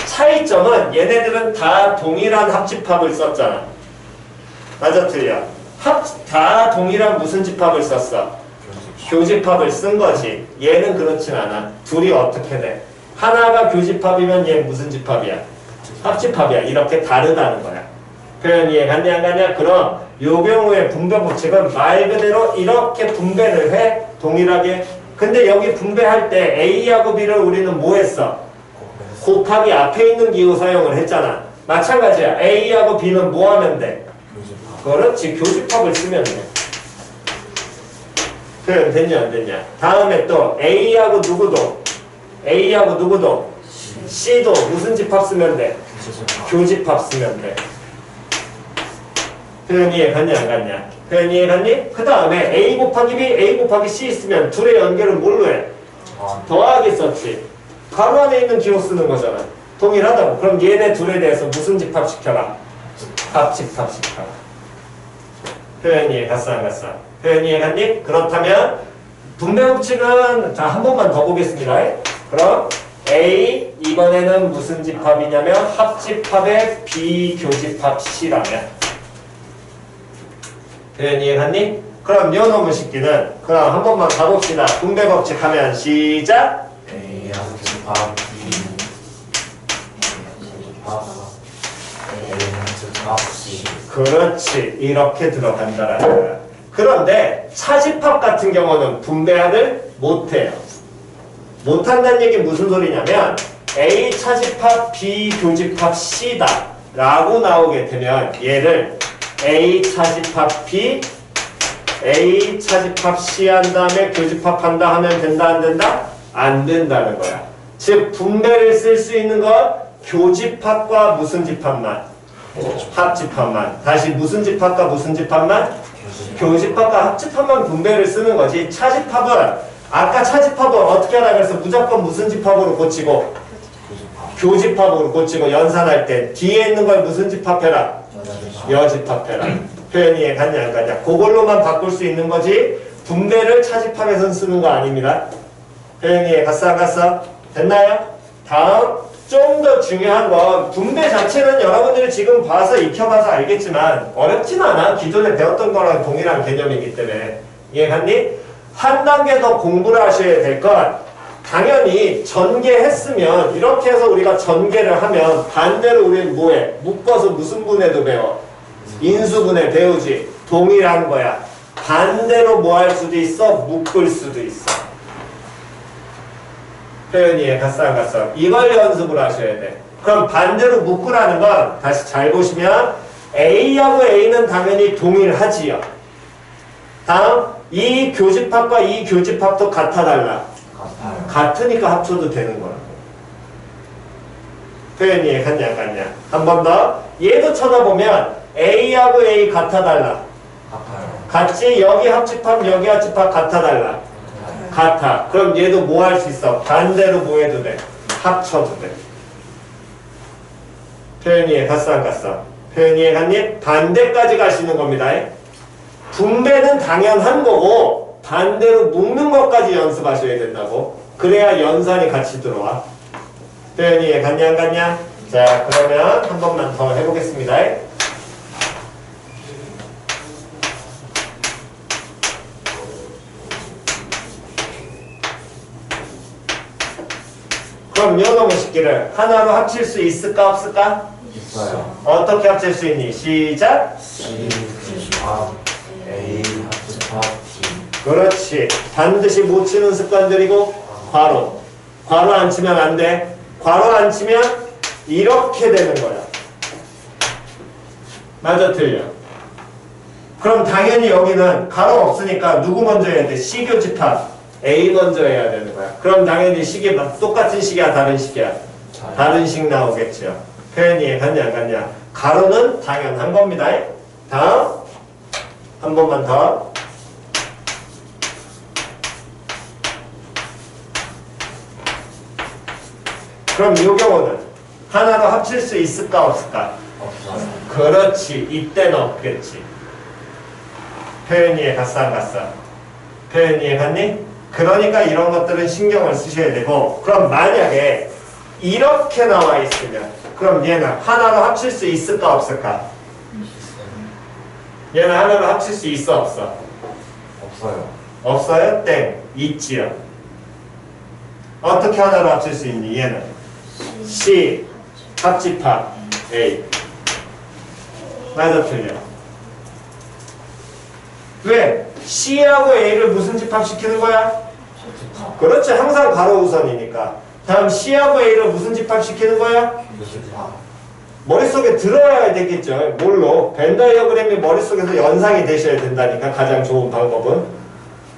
차이점은 얘네들은 다 동일한 합집합을 썼잖아. 맞아, 틀려? 다 동일한 무슨 집합을 썼어? 교집합을 쓴 거지. 얘는 그렇진 않아. 둘이 어떻게 돼? 하나가 교집합이면 얘 무슨 집합이야? 합집합이야. 이렇게 다르다는 거야. 표현 이해갔냐 안 갔냐? 그럼 요 경우에 분배 법칙은 말 그대로 이렇게 분배를 해. 동일하게. 근데 여기 분배할 때 A하고 B를 우리는 뭐 했어? 곱하기 앞에 있는 기호 사용을 했잖아. 마찬가지야. A하고 B는 뭐 하면 돼? 그렇지. 교집합을 쓰면 돼. 표현 됐냐 안 됐냐? 다음에 또 A하고 누구도 C도 무슨 집합 쓰면 돼? 교집합 쓰면 돼. 표현 이해 갔냐 안 갔냐? 표현 이해 갔니? 그 다음에 A 곱하기 B, A 곱하기 C 있으면 둘의 연결은 뭘로 해? 더하기 썼지. 가로 안에 있는 기호 쓰는 거잖아. 동일하다고. 그럼 얘네 둘에 대해서 무슨 집합 시켜라? 합집합 시켜라. 표현 이해 갔어 안 갔어? 표현 이해 갔니? 그렇다면 분배 법칙은 자, 한 번만 더 보겠습니다. 그럼 A 이번에는 무슨 집합이냐면 합집합의 비교집합 C라면 표현 이해 갔니? 그럼 요 놈의 식기는 그럼 한 번만 가봅시다. 분배 법칙 하면 시작. A 합집합 B 합집합 C. 그렇지. 이렇게 들어간다라는 거야. 그런데 차집합 같은 경우는 분배를 못해요. 못한다는 얘기 무슨 소리냐면 A 차집합 B 교집합 C다 라고 나오게 되면 얘를 A 차집합 B A 차집합 C 한 다음에 교집합한다 하면 된다 안 된다? 안 된다는 거야. 즉 분배를 쓸 수 있는 건 교집합과 무슨 집합만? 합집합만. 다시 무슨 집합과 무슨 집합만? 교집합과 합집합만 분배를 쓰는 거지. 차집합은 아까 차집합은 어떻게 하라 그래서 무조건 무슨 집합으로 고치고 교집합으로 고치고 연산할 때 뒤에 있는 걸 무슨 집합해라? 여집합해라. 표현이 이해 갔냐 안 갔냐? 그걸로만 바꿀 수 있는 거지 분배를 차집합에선 쓰는 거 아닙니다. 표현이 이해 갔어 안 갔어? 됐나요? 다음 좀 더 중요한 건 분배 자체는 여러분들이 지금 봐서 익혀봐서 알겠지만 어렵진 않아. 기존에 배웠던 거랑 동일한 개념이기 때문에. 이해갔니? 한 단계 더 공부를 하셔야 될 건 당연히 전개했으면 이렇게 해서 우리가 전개를 하면 반대로 우리는 뭐해? 묶어서 무슨 분해도 배워? 인수분해 배우지. 동일한 거야. 반대로 뭐 할 수도 있어? 묶을 수도 있어. 표현 이해 갔어 안 갔어? 이걸 연습을 하셔야 돼. 그럼 반대로 묶으라는 건 다시 잘 보시면 A하고 A는 당연히 동일하지요. 다음 이 교집합과 이 교집합도 같아 달라? 같으니까 합쳐도 되는 거야. 표현 이해 갔냐 안 갔냐? 한 번 더. 얘도 쳐다보면 A하고 A 같아 달라? 같이 여기 합집합 여기 합집합 같아 달라? 같아. 그럼 얘도 뭐 할 수 있어? 반대로 뭐 해도 돼? 합쳐도 돼. 표현 이해 갔어 안 갔어? 표현 이해 갔니? 반대까지 가시는 겁니다. 분배는 당연한 거고 반대로 묶는 것까지 연습하셔야 된다고. 그래야 연산이 같이 들어와. 표현 이해 갔냐 안 갔냐? 자, 그러면 한 번만 더 해보겠습니다. 그럼 요 놈의 식기를 하나로 합칠 수 있을까 없을까? 있어요. 어떻게 합칠 수 있니? 시작! C 합집합 A 합집합 B. 그렇지. 반드시 못 치는 습관들이고 괄호. 괄호 안 치면 안 돼. 괄호 안 치면 이렇게 되는 거야. 맞아 틀려? 그럼 당연히 여기는 가로 없으니까 누구 먼저 해야 돼? C교집합 A 먼저 해야 되는 거야. 그럼 당연히 식이 똑같은 식이야 다른 식이야? 다른 식 나오겠죠. 표현이 갔냐 안 갔냐? 가로는 당연한 겁니다. 다음 한 번만 더. 그럼 이 경우는 하나로 합칠 수 있을까 없을까? 없어요. 그렇지. 이때는 없겠지. 표현 이해 갔어 안 갔어? 표현 이해 갔니? 그러니까 이런 것들은 신경을 쓰셔야 되고 그럼 만약에 이렇게 나와 있으면 그럼 얘는 하나로 합칠 수 있을까 없을까? 얘는 하나로 합칠 수 있어 없어? 없어요. 없어요? 땡. 있지요. 어떻게 하나로 합칠 수 있니? 얘는 C 합집합 A. 맞아 틀려? 왜? C하고 A를 무슨 집합시키는 거야? 그렇지. 항상 가로 우선이니까. 다음 C하고 A를 무슨 집합시키는 거야? 교집합. 머릿속에 들어야 되겠죠. 뭘로? 벤 다이어그램이 머릿속에서 연상이 되셔야 된다니까. 가장 좋은 방법은.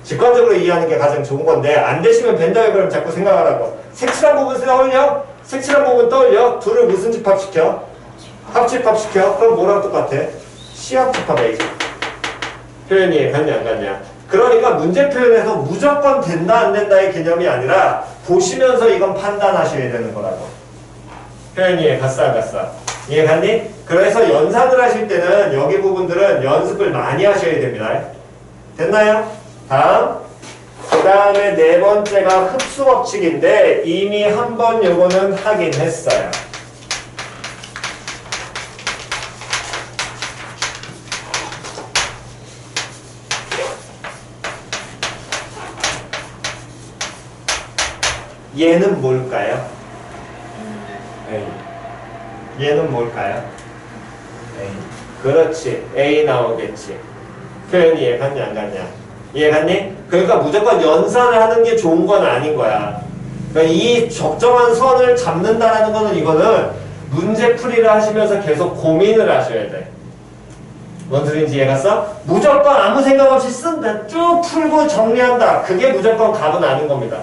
직관적으로 이해하는 게 가장 좋은 건데 안 되시면 벤 다이어그램 자꾸 생각하라고. 색칠한 부분 떠올려? 색칠한 부분 떠올려? 둘을 무슨 집합시켜? 합집합시켜? 그럼 뭐랑 똑같아? C 합집합 A. 표현이 갔냐 안 갔냐? 그러니까 문제 표현에서 무조건 된다 안 된다의 개념이 아니라 보시면서 이건 판단하셔야 되는 거라고. 표현이 갔어 안 갔어? 이해 갔니? 그래서 연산을 하실 때는 여기 부분들은 연습을 많이 하셔야 됩니다. 됐나요? 다음. 그 다음에 네 번째가 흡수 법칙인데 이미 한 번 요거는 하긴 했어요. 얘는 뭘까요? A. 얘는 뭘까요? A. 그렇지. A 나오겠지. 표현이 이해 갔냐 안 갔냐? 이해 갔니? 그러니까 무조건 연산을 하는 게 좋은 건 아닌 거야. 그러니까 이 적정한 선을 잡는다라는 거는 이거는 문제풀이를 하시면서 계속 고민을 하셔야 돼. 뭔 소리인지 이해 갔어? 무조건 아무 생각 없이 쓴다. 쭉 풀고 정리한다. 그게 무조건 답은 아닌 겁니다.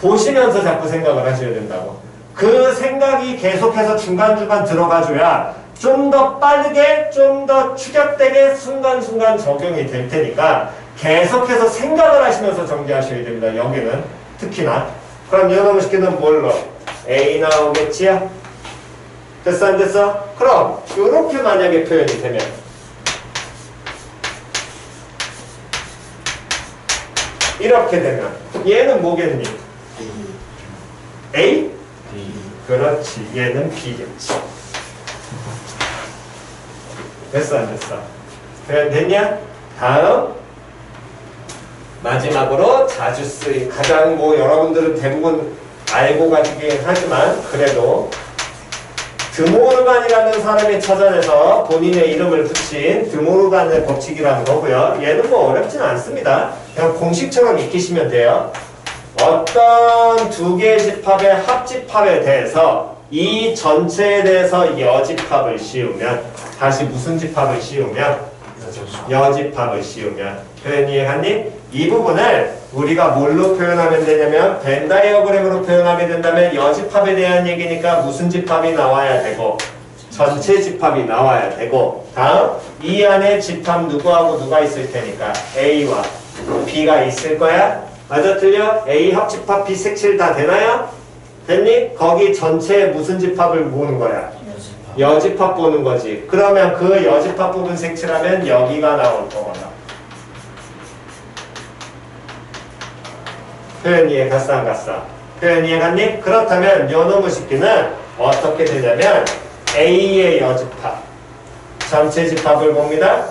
보시면서 자꾸 생각을 하셔야 된다고. 그 생각이 계속해서 중간중간 들어가줘야 좀 더 빠르게 좀 더 추격되게 순간순간 적용이 될 테니까 계속해서 생각을 하시면서 정리하셔야 됩니다. 여기는 특히나. 그럼 이놈의 식기는 뭘로? A 나오겠지요? 됐어 안 됐어? 그럼 이렇게 만약에 표현이 되면 이렇게 되면 얘는 뭐겠니? A? B. 그렇지. 얘는 B겠지. 됐어 안 됐어? 표현 됐냐? 다음 마지막으로 자주 쓰인 가장 뭐 여러분들은 대부분 알고 가시긴 하지만 그래도 드모르간이라는 사람이 찾아내서 본인의 이름을 붙인 드모르간의 법칙이라는 거고요. 얘는 뭐 어렵진 않습니다. 그냥 공식처럼 익히시면 돼요. 어떤 두 개의 집합의 합집합에 대해서 이 전체에 대해서 여집합을 씌우면 다시 무슨 집합을 씌우면 여집합을 씌우면 표현 이해갔니? 이 부분을 우리가 뭘로 표현하면 되냐면 벤 다이어그램으로 표현하게 된다면 여집합에 대한 얘기니까 무슨 집합이 나와야 되고 전체 집합이 나와야 되고 다음 이 안에 집합 누구하고 누가 있을 테니까 A와 B가 있을 거야. 맞아 틀려? A 합집합 B 색칠 다 되나요? 됐니? 거기 전체에 무슨 집합을 보는 거야? 여집합 보는 거지. 그러면 그 여집합 부분 색칠하면 여기가 나올 거거든. 표현 이해 갔어 안 갔어? 표현 이해 갔니? 그렇다면 요놈의 식기는 어떻게 되냐면 A의 여집합 전체 집합을 봅니다.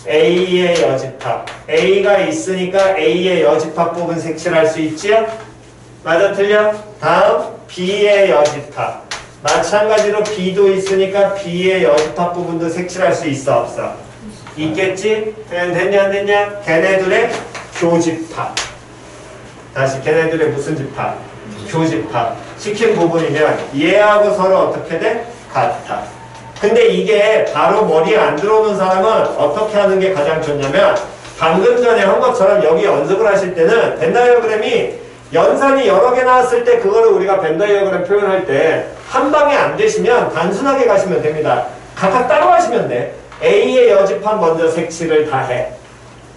A의 여집합 A가 있으니까 A의 여집합 부분 색칠할 수 있지요? 맞아 틀려? 다음 B의 여집합 마찬가지로 B도 있으니까 B의 여집합 부분도 색칠할 수 있어 없어? 있겠지? 표현 됐냐 안 됐냐? 걔네들의 교집합 다시 걔네들의 무슨 집합? 교집합 시킨 부분이면 얘하고 서로 어떻게 돼? 같아. 근데 이게 바로 머리에 안 들어오는 사람은 어떻게 하는 게 가장 좋냐면 방금 전에 한 것처럼 여기 연습을 하실 때는 벤 다이어그램이 연산이 여러 개 나왔을 때 그거를 우리가 벤 다이어그램 표현할 때 한 방에 안 되시면 단순하게 가시면 됩니다. 각각 따로 하시면 돼. A의 여집합 먼저 색칠을 다 해.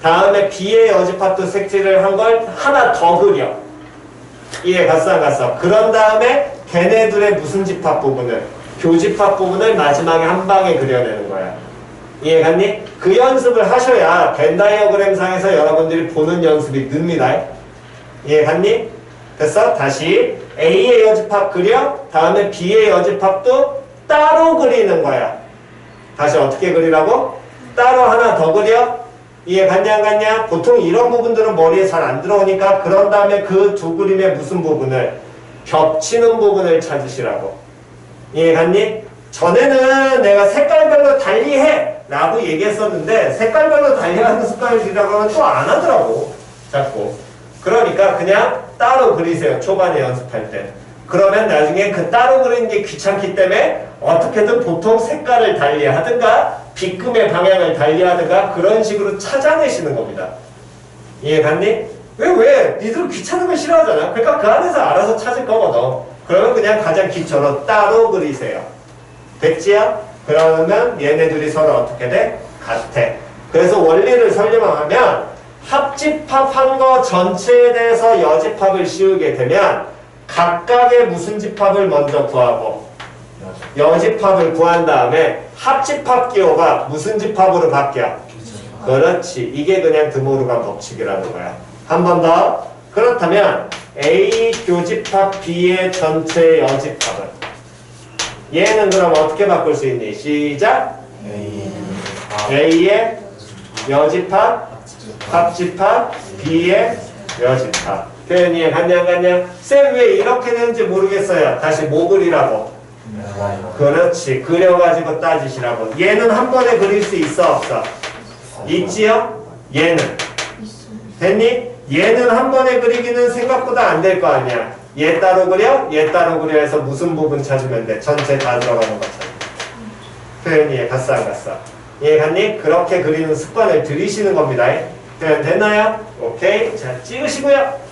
다음에 B의 여집합도 색칠을 한 걸 하나 더 그려. 이해 갔어 안 갔어? 그런 다음에 걔네들의 무슨 집합 부분을 교집합 부분을 마지막에 한 방에 그려내는 거야. 이해 갔니? 그 연습을 하셔야 벤 다이어그램 상에서 여러분들이 보는 연습이 늡니다. 이해 갔니? 됐어? 다시 A의 여집합 그려. 다음에 B의 여집합도 따로 그리는 거야. 다시 어떻게 그리라고? 따로 하나 더 그려. 이해 갔냐 안 갔냐? 보통 이런 부분들은 머리에 잘 안 들어오니까 그런 다음에 그 두 그림의 무슨 부분을 겹치는 부분을 찾으시라고. 이해 갔니? 전에는 내가 색깔별로 달리해 라고 얘기했었는데 색깔별로 달리하는 습관이라고 하면 또 안 하더라고 자꾸. 그러니까 그냥 따로 그리세요. 초반에 연습할 때. 그러면 나중에 그 따로 그리는 게 귀찮기 때문에 어떻게든 보통 색깔을 달리하든가 빗금의 방향을 달리하든가 그런 식으로 찾아내시는 겁니다. 이해 갔니? 왜? 니들은 귀찮은 걸 싫어하잖아. 그러니까 그 안에서 알아서 찾을 거거든. 그러면 그냥 가장 기초로 따로 그리세요. 됐지요? 그러면 얘네들이 서로 어떻게 돼? 같아. 그래서 원리를 설명하면 합집합한 거 전체에 대해서 여집합을 씌우게 되면 각각의 무슨 집합을 먼저 구하고 여집합을 구한 다음에 합집합 기호가 무슨 집합으로 바뀌어? 그렇지. 이게 그냥 드모르간 법칙이라는 거야. 한 번 더. 그렇다면 A 교집합 B의 전체 여집합은 얘는 그럼 어떻게 바꿀 수 있니? 시작. A의 여집합 합집합 B의 여집합. 표현 이해 갔냐 안 갔냐? 쌤 왜 이렇게 되는지 모르겠어요. 다시 뭐 그리라고? 그렇지. 그려가지고 따지시라고. 얘는 한 번에 그릴 수 있어 없어? 있지요? 얘는 됐니? 얘는 한 번에 그리기는 생각보다 안 될 거 아니야. 얘 따로 그려? 얘 따로 그려 해서 무슨 부분 찾으면 돼? 전체 다 들어가는 거 찾아. 표현 이해 갔어 안 갔어? 이해 갔니? 그렇게 그리는 습관을 들이시는 겁니다. 표현 됐나요? 오케이. 자, 찍으시고요.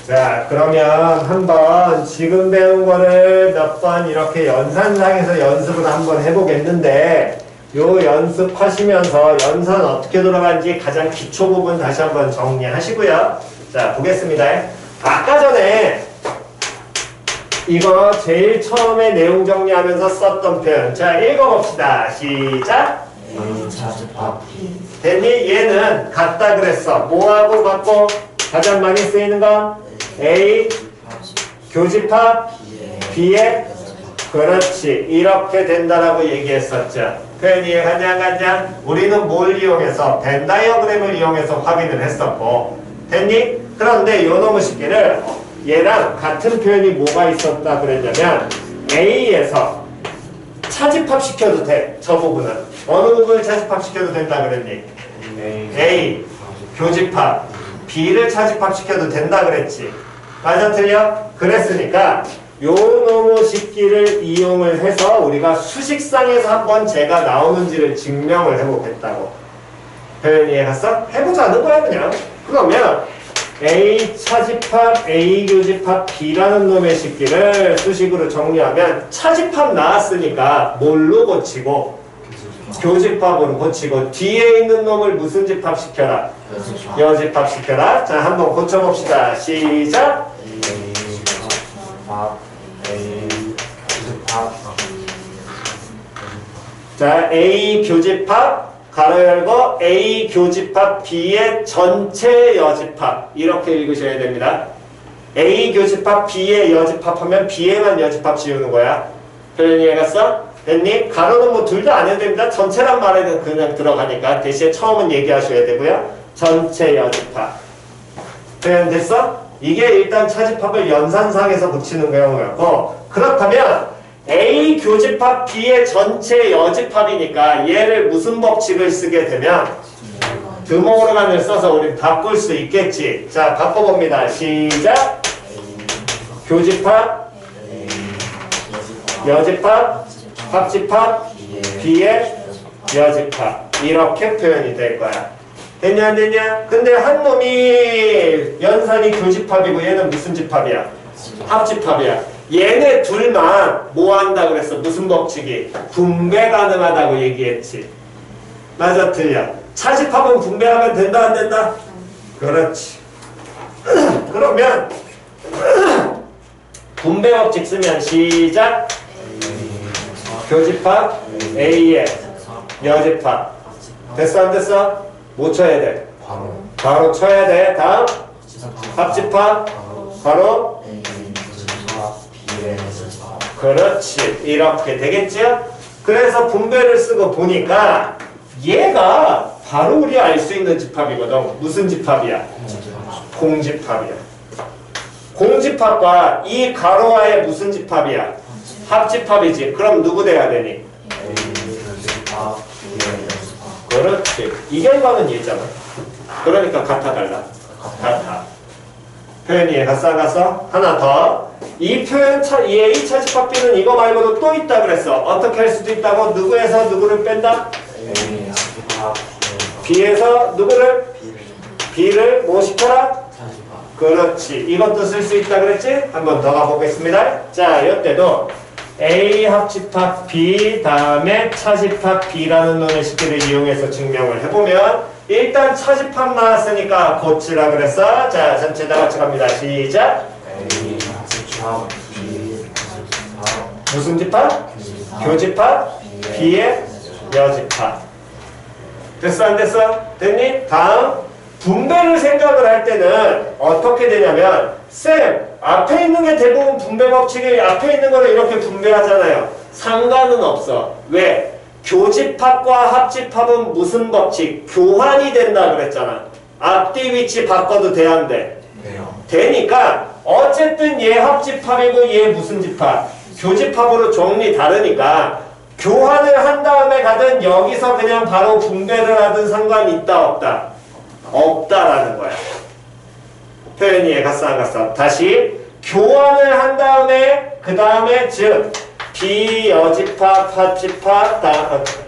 자, 그러면 한번 지금 배운 거를 몇 번 이렇게 연산상에서 연습을 한번 해보겠는데 요 연습하시면서 연산 어떻게 돌아가는지 가장 기초 부분 다시 한번 정리하시고요. 자, 보겠습니다. 아까 전에 이거 제일 처음에 내용 정리하면서 썼던 표현. 자, 읽어봅시다. 시작. 됐니? 얘는 같다 그랬어. 뭐하고 같고 가장 많이 쓰이는 건 A 교집합 B의 그렇지. 이렇게 된다라고 얘기했었죠. 표현 이해가냐 안 가냐? 우리는 뭘 이용해서? 벤 다이어그램을 이용해서 확인을 했었고 됐니? 그런데 요 놈의 식기를 얘랑 같은 표현이 뭐가 있었다 그랬냐면 A에서 차집합 시켜도 돼. 저 부분은 어느 부분을 차집합 시켜도 된다 그랬니? A 교집합 B를 차집합 시켜도 된다 그랬지. 맞아 틀려? 그랬으니까 요 놈의 식기를 이용을 해서 우리가 수식상에서 한번 제가 나오는지를 증명을 해보겠다고. 표현 이해갔어? 해보자는 거야 그냥. 그러면 A 차집합 A 교집합 B라는 놈의 식기를 수식으로 정리하면 차집합 나왔으니까 뭘로 고치고 교집합으로 고치고 뒤에 있는 놈을 무슨 집합 시켜라? 여집합 시켜라. 자, 한번 고쳐봅시다. 시작. 자, A 교집합 가로 열고 A 교집합 B의 전체 여집합 이렇게 읽으셔야 됩니다. A 교집합 B의 여집합하면 B에만 여집합 지우는 거야. 표현 이해갔어? 됐니? 가로는 뭐 둘 다 안 해도 됩니다. 전체란 말에는 그냥 들어가니까 대신에 처음은 얘기하셔야 되고요. 전체 여집합. 표현 됐어? 이게 일단 차집합을 연산상에서 붙이는 경우였고, 그렇다면 A 교집합 B의 전체 여집합이니까 얘를 무슨 법칙을 쓰게 되면 드모르간을 써서 우리 바꿀 수 있겠지. 자, 바꿔봅니다. 시작. 교집합, 여집합, 합집합, B의 여집합. 이렇게 표현이 될 거야. 됐냐 안 됐냐? 근데 한 놈이 연산이 교집합이고 얘는 무슨 집합이야? 합집합이야. 얘네 둘만 뭐 한다 그랬어? 무슨 법칙이? 분배 가능하다고 얘기했지. 맞아 틀려? 차집합은 분배하면 된다 안 된다? 그렇지. 그러면 분배 법칙 쓰면 시작. 교집합 A의 여집합. 됐어 안 됐어? 뭐 쳐야 돼? 바로 쳐야 돼. 다음 합집합 바로 그렇지. 이렇게 되겠죠? 그래서 분배를 쓰고 보니까 얘가 바로 우리 알 수 있는 집합이거든. 무슨 집합이야? 공집합이야. 공집합과 이 가로와의 무슨 집합이야? 합집합이지. 그럼 누구 돼야 되니? 그렇지. 이 결과는 얘잖아. 그러니까 같아 달라. 같아. 표현이 얘가 싸가서 하나 더. 이 표현 이 A 차집합 B는 이거 말고도 또 있다 그랬어. 어떻게 할 수도 있다고? 누구에서 누구를 뺀다? B에서 누구를? B를 뭐 시켜라? 그렇지. 이것도 쓸 수 있다 그랬지? 한번 더 가보겠습니다. 자, 이때도 A 합집합 B 다음에 차집합 B라는 놈의 식기를 이용해서 증명을 해보면 일단 차집합 나왔으니까 고치라 그랬어. 자, 전체 다 같이 갑니다. 시작. A 합집합 B 무슨 집합? 교집합 B의 여집합. 됐어 안 됐어? 됐니? 다음 분배를 생각을 할 때는 어떻게 되냐면 쌤 앞에 있는 게 대부분 분배 법칙이 앞에 있는 거를 이렇게 분배하잖아요. 상관은 없어. 왜? 교집합과 합집합은 무슨 법칙? 교환이 된다 그랬잖아. 앞뒤 위치 바꿔도 돼 안 돼? 되니까 어쨌든 얘 합집합이고 얘 무슨 집합? 교집합으로 종리 다르니까 교환을 한 다음에 가든 여기서 그냥 바로 분배를 하든 상관이 있다 없다? 없다라는 거야. 표현이 이해갔어 안 갔어? 다시 교환을 한 다음에 그 다음에 즉 B 여집합 합집합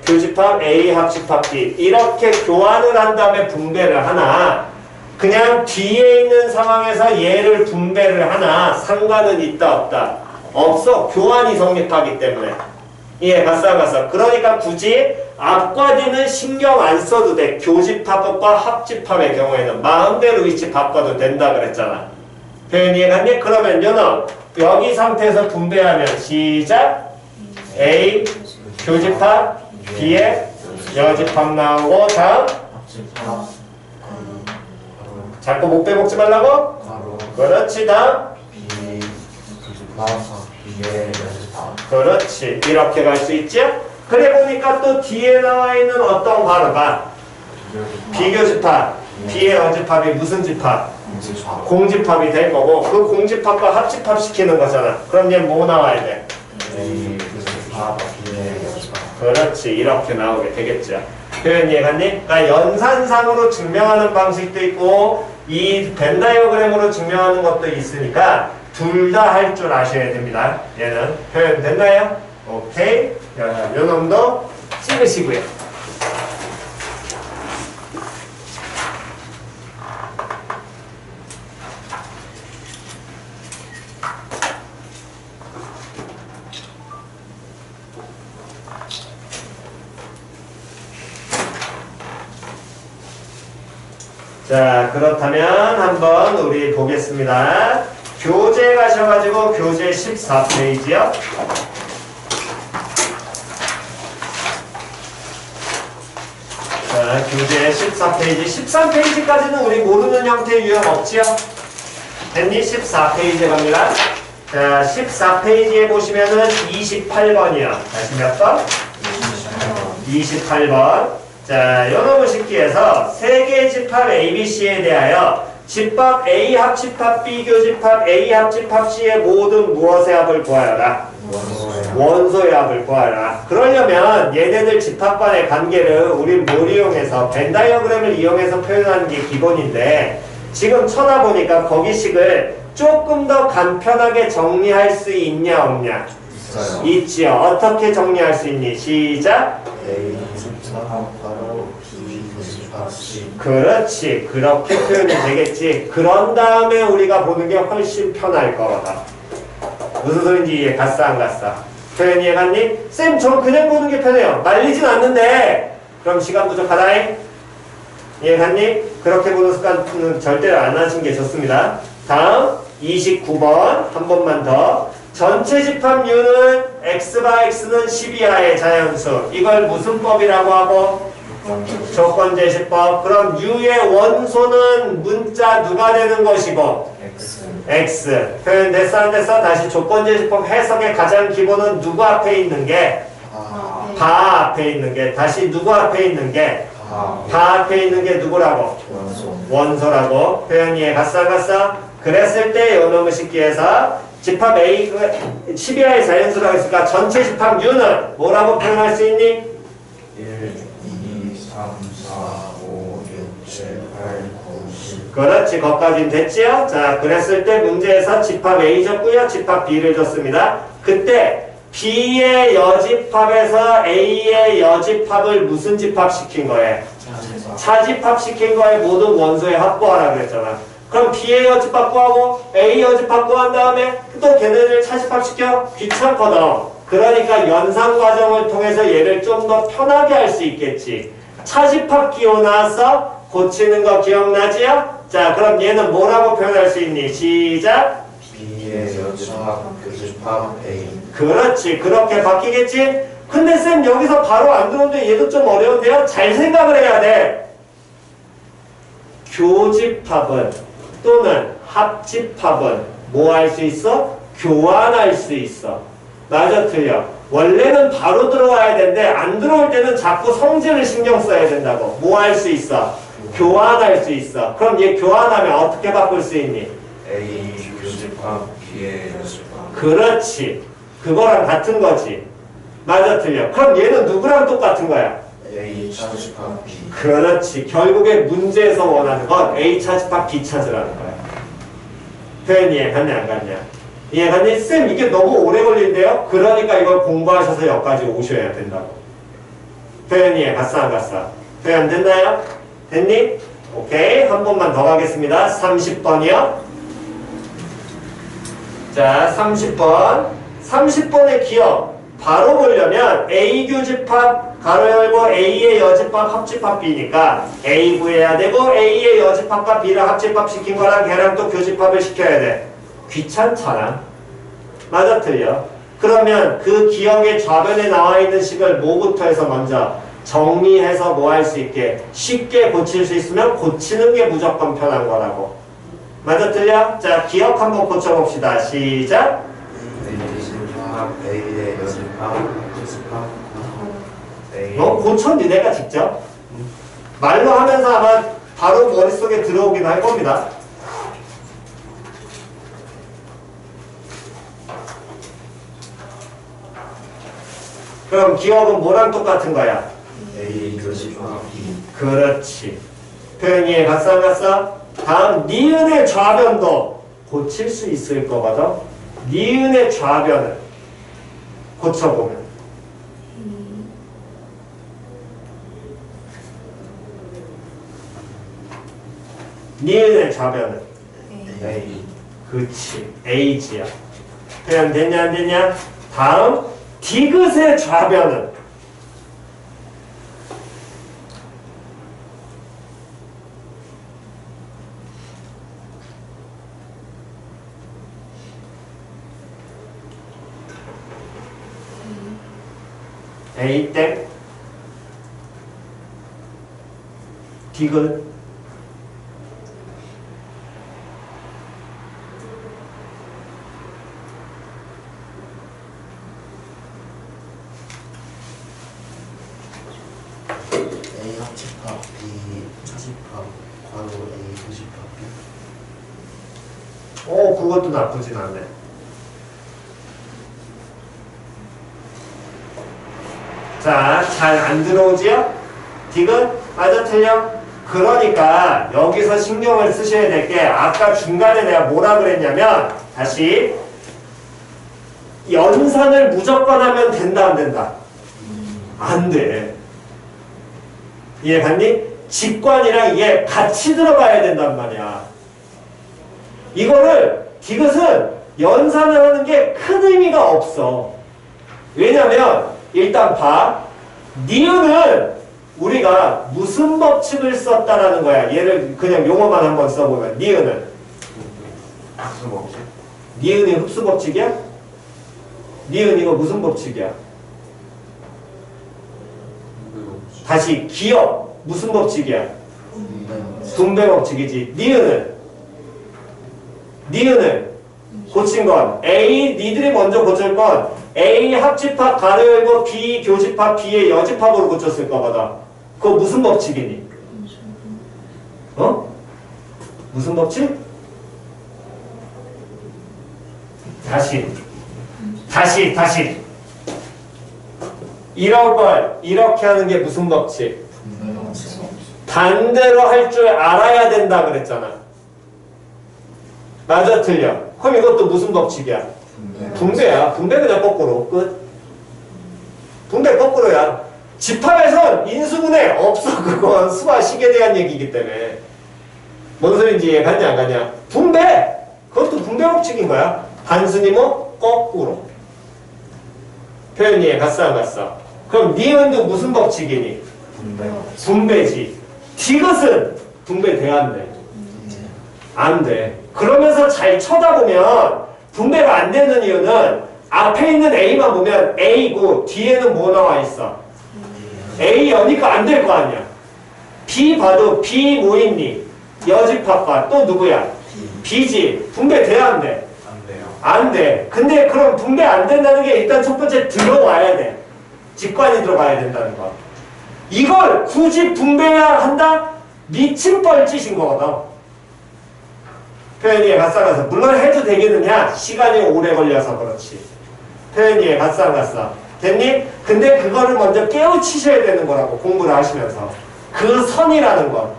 교집합 A 합집합 B 이렇게 교환을 한 다음에 분배를 하나 그냥 뒤에 있는 상황에서 얘를 분배를 하나 상관은 있다 없다? 없어. 교환이 성립하기 때문에. 이해갔어 안 갔어? 그러니까 굳이 앞과 뒤는 신경 안 써도 돼. 교집합과 합집합의 경우에는 마음대로 위치 바꿔도 된다 그랬잖아. 표현 이해갔니? 그러면 요놈 여기 상태에서 분배하면 시작. A 교집합 B의 여집합 나오고 다음 자꾸 못 빼먹지 말라고? 그렇지. 다음 그렇지. 이렇게 갈 수 있지? 그래 보니까 또 뒤에 나와 있는 어떤 가로가 비교집합 B의 여집합이 무슨 집합? 공집합이 될 거고 그 공집합과 합집합 시키는 거잖아. 그럼 얘 뭐 나와야 돼? 그렇지. 이렇게 나오게 되겠죠. 표현 이해갔니? 그러니까 연산상으로 증명하는 방식도 있고 이 벤다이어그램으로 증명하는 것도 있으니까 둘 다 할 줄 아셔야 됩니다. 얘는 표현 됐나요? 오케이. 요 놈도 찍으시고요. 자, 그렇다면 한번 우리 보겠습니다. 교재 가셔가지고 교재 14페이지요. 자, 교재 14페이지. 13페이지까지는 우리 모르는 형태의 유형 없지요? 됐니? 14페이지에 갑니다. 자, 14페이지에 보시면은 28번이요. 다시 몇 번? 28번. 자, 요놈의 식기에서 세 개의 집합 ABC에 대하여 집합 A 합집합 B 교집합 A 합집합 C의 모든 무엇의 합을 구하여라. 원소의 합을 구하라. 그러려면 얘네들 집합 간의 관계를 우리 뭘 이용해서 벤 다이어그램을 이용해서 표현하는 게 기본인데 지금 쳐다보니까 거기식을 조금 더 간편하게 정리할 수 있냐 없냐? 있어요. 있지요. 어떻게 정리할 수 있니? 시작. A 집합 바로 B 교집합 C. 그렇지. 그렇게 표현이 되겠지. 그런 다음에 우리가 보는 게 훨씬 편할 거거든. 무슨 소린지 이해 갔어 안 갔어? 표현 이해 갔니? 쌤, 저 그냥 보는 게 편해요. 말리진 않는데 그럼 시간 부족하다잉? 이해 갔니? 그렇게 보는 습관은 절대로 안 하시는 게 좋습니다. 다음 29번 한 번만 더. 전체 집합 U는 X바 X는 12하의 자연수. 이걸 무슨 법이라고 하고? 조건제시법. 그럼 U의 원소는 문자 누가 되는 것이고? X. X. 표현 됐어 안 됐어? 다시 조건제시법 해석의 가장 기본은 누구 앞에 있는 게? 바 앞에 있는 게. 다시 누구 앞에 있는 게? 바 앞에 있는 게 누구라고? 원소. 원소라고. 표현 이해 갔어 안 갔어? 그랬을 때 요놈의 식기에서 집합 A 12하의 자연수라고 했으니까 전체 집합 U는 뭐라고 표현할 수 있니? 1, 2, 3, 4, 5, 6, 7, 8, 9, 10. 그렇지. 거기까지는 됐지요? 자, 그랬을 때 문제에서 집합 A 줬고요. 집합 B를 줬습니다. 그때 B의 여집합에서 A의 여집합을 무슨 집합시킨 거예요? 차집합시킨 거에 모든 원소의 합구하라 그랬잖아. 그럼 B의 여집합 구하고 A 여집합 구한 다음에 또 걔네들 차집합시켜? 귀찮거든. 그러니까 연상 과정을 통해서 얘를 좀 더 편하게 할 수 있겠지. 차집합 기호 나왔어? 고치는 거 기억나지요? 자, 그럼 얘는 뭐라고 표현할 수 있니? 시작. B의 여집합 교집합 A. 그렇지. 그렇게 바뀌겠지? 근데 쌤 여기서 바로 안 들어오는데 얘도 좀 어려운데요? 잘 생각을 해야 돼. 교집합은 또는 합집합은 뭐 할 수 있어? 교환할 수 있어. 맞아 틀려? 원래는 바로 들어와야 되는데 안 들어올 때는 자꾸 성질을 신경 써야 된다고. 뭐 할 수 있어? 교환할 수 있어. 그럼 얘 교환하면 어떻게 바꿀 수 있니? A 교집합 B의 여집합. 그렇지. 그거랑 같은 거지. 맞아 틀려? 그럼 얘는 누구랑 똑같은 거야? A 차집합 B. 그렇지. 결국에 문제에서 원하는 건 A 차집합 B 찾으라는 거야. 표현 이해 갔냐 안 갔냐? 이해 갔니? 쌤 이게 너무 오래 걸린대요? 그러니까 이걸 공부하셔서 여기까지 오셔야 된다고. 표현 이해 갔어 안 갔어? 표현 됐나요? 됐니? 오케이. 한 번만 더 가겠습니다. 30번이요. 자, 30번. 30번의 기억. 바로 보려면 A 교집합 가로 열고 A의 여집합 합집합 B니까 A 구해야 되고 A의 여집합과 B를 합집합 시킨 거랑 걔랑 또 교집합을 시켜야 돼. 귀찮잖아. 맞아 틀려? 그러면 그 기억의 좌변에 나와 있는 식을 뭐부터 해서 먼저 정리해서 뭐 할 수 있게 쉽게 고칠 수 있으면 고치는 게 무조건 편한 거라고. 맞아 틀려? 자, 기억 한번 고쳐봅시다. 시작. A의 여집합 교집합 A. 고쳐 니네가 직접 말로 하면서 아마 바로 머릿속에 들어오긴 할 겁니다. 그럼 기억은 뭐랑 똑같은 거야? A 교집합 B. 그렇지. 표현 이해 갔어 안 갔어? 다음 니은의 좌변도 고칠 수 있을 거거든. 니은의 좌변은 고쳐보면 니은의 좌변은 A. 그치. A지야. 표현 됐냐 안 됐냐? 다음 디귿의 좌변은 A 땡 디귿 A 차집합 괄호 A 교집합 B. 그것도 나쁘진 않네. 자, 잘 안 들어오지요? 디귿? 맞아, 틀려? 그러니까 여기서 신경을 쓰셔야 될 게 아까 중간에 내가 뭐라 그랬냐면 다시 연산을 무조건 하면 된다 안 된다? 안 돼. 이해 갔니? 직관이랑 이게 같이 들어가야 된단 말이야. 이거를 디귿은 연산을 하는 게 큰 의미가 없어. 왜냐면 일단 봐. 니은은 우리가 무슨 법칙을 썼다라는 거야. 얘를 그냥 용어만 한번 써보면 니은은 무슨 법칙? 니은이 흡수 법칙이야? 니은 이거 무슨 법칙이야? 다시 기억 무슨 법칙이야? 분배 법칙이지. 니은을 고친 건 A 니들이 먼저 고칠 건 A 합집합 가로 열고 B 교집합 B의 여집합으로 고쳤을 거거든. 그거 무슨 법칙이니? 무슨 법칙? 다시 이런 걸 이렇게 하는 게 무슨 법칙? 반대로 할 줄 알아야 된다 그랬잖아. 맞아 틀려? 그럼 이것도 무슨 법칙이야? 분배야. 분배 그냥 거꾸로 끝. 분배 거꾸로야. 집합에선 인수분해 없어. 그건 수와 식에 대한 얘기이기 때문에. 뭔 소린지 이해 갔냐 안 갔냐? 분배! 그것도 분배 법칙인 거야. 단순히 뭐? 거꾸로. 표현이 이해 갔어 안 갔어? 그럼 니은도 무슨 법칙이니? 분배지. 디귿은 분배돼야 안 돼? 안 돼. 그러면서 잘 쳐다보면 분배가 안 되는 이유는 앞에 있는 A만 보면 A고 뒤에는 뭐 나와 있어? A 여니까 안 될 거 아니야. B 봐도 B 뭐 있니? 여집합과 또 누구야? B지. 분배돼야 안 돼? 안 돼요. 안 돼. 근데 그럼 분배 안 된다는 게 일단 첫 번째 들어와야 돼. 직관이 들어가야 된다는 거. 이걸 굳이 분배해야 한다? 미친 뻘짓인 거거든. 표현이에 갔어. 물론 해도 되겠느냐? 시간이 오래 걸려서 그렇지. 표현이에 갔어. 됐니? 근데 그거를 먼저 깨우치셔야 되는 거라고 공부를 하시면서. 그 선이라는 거.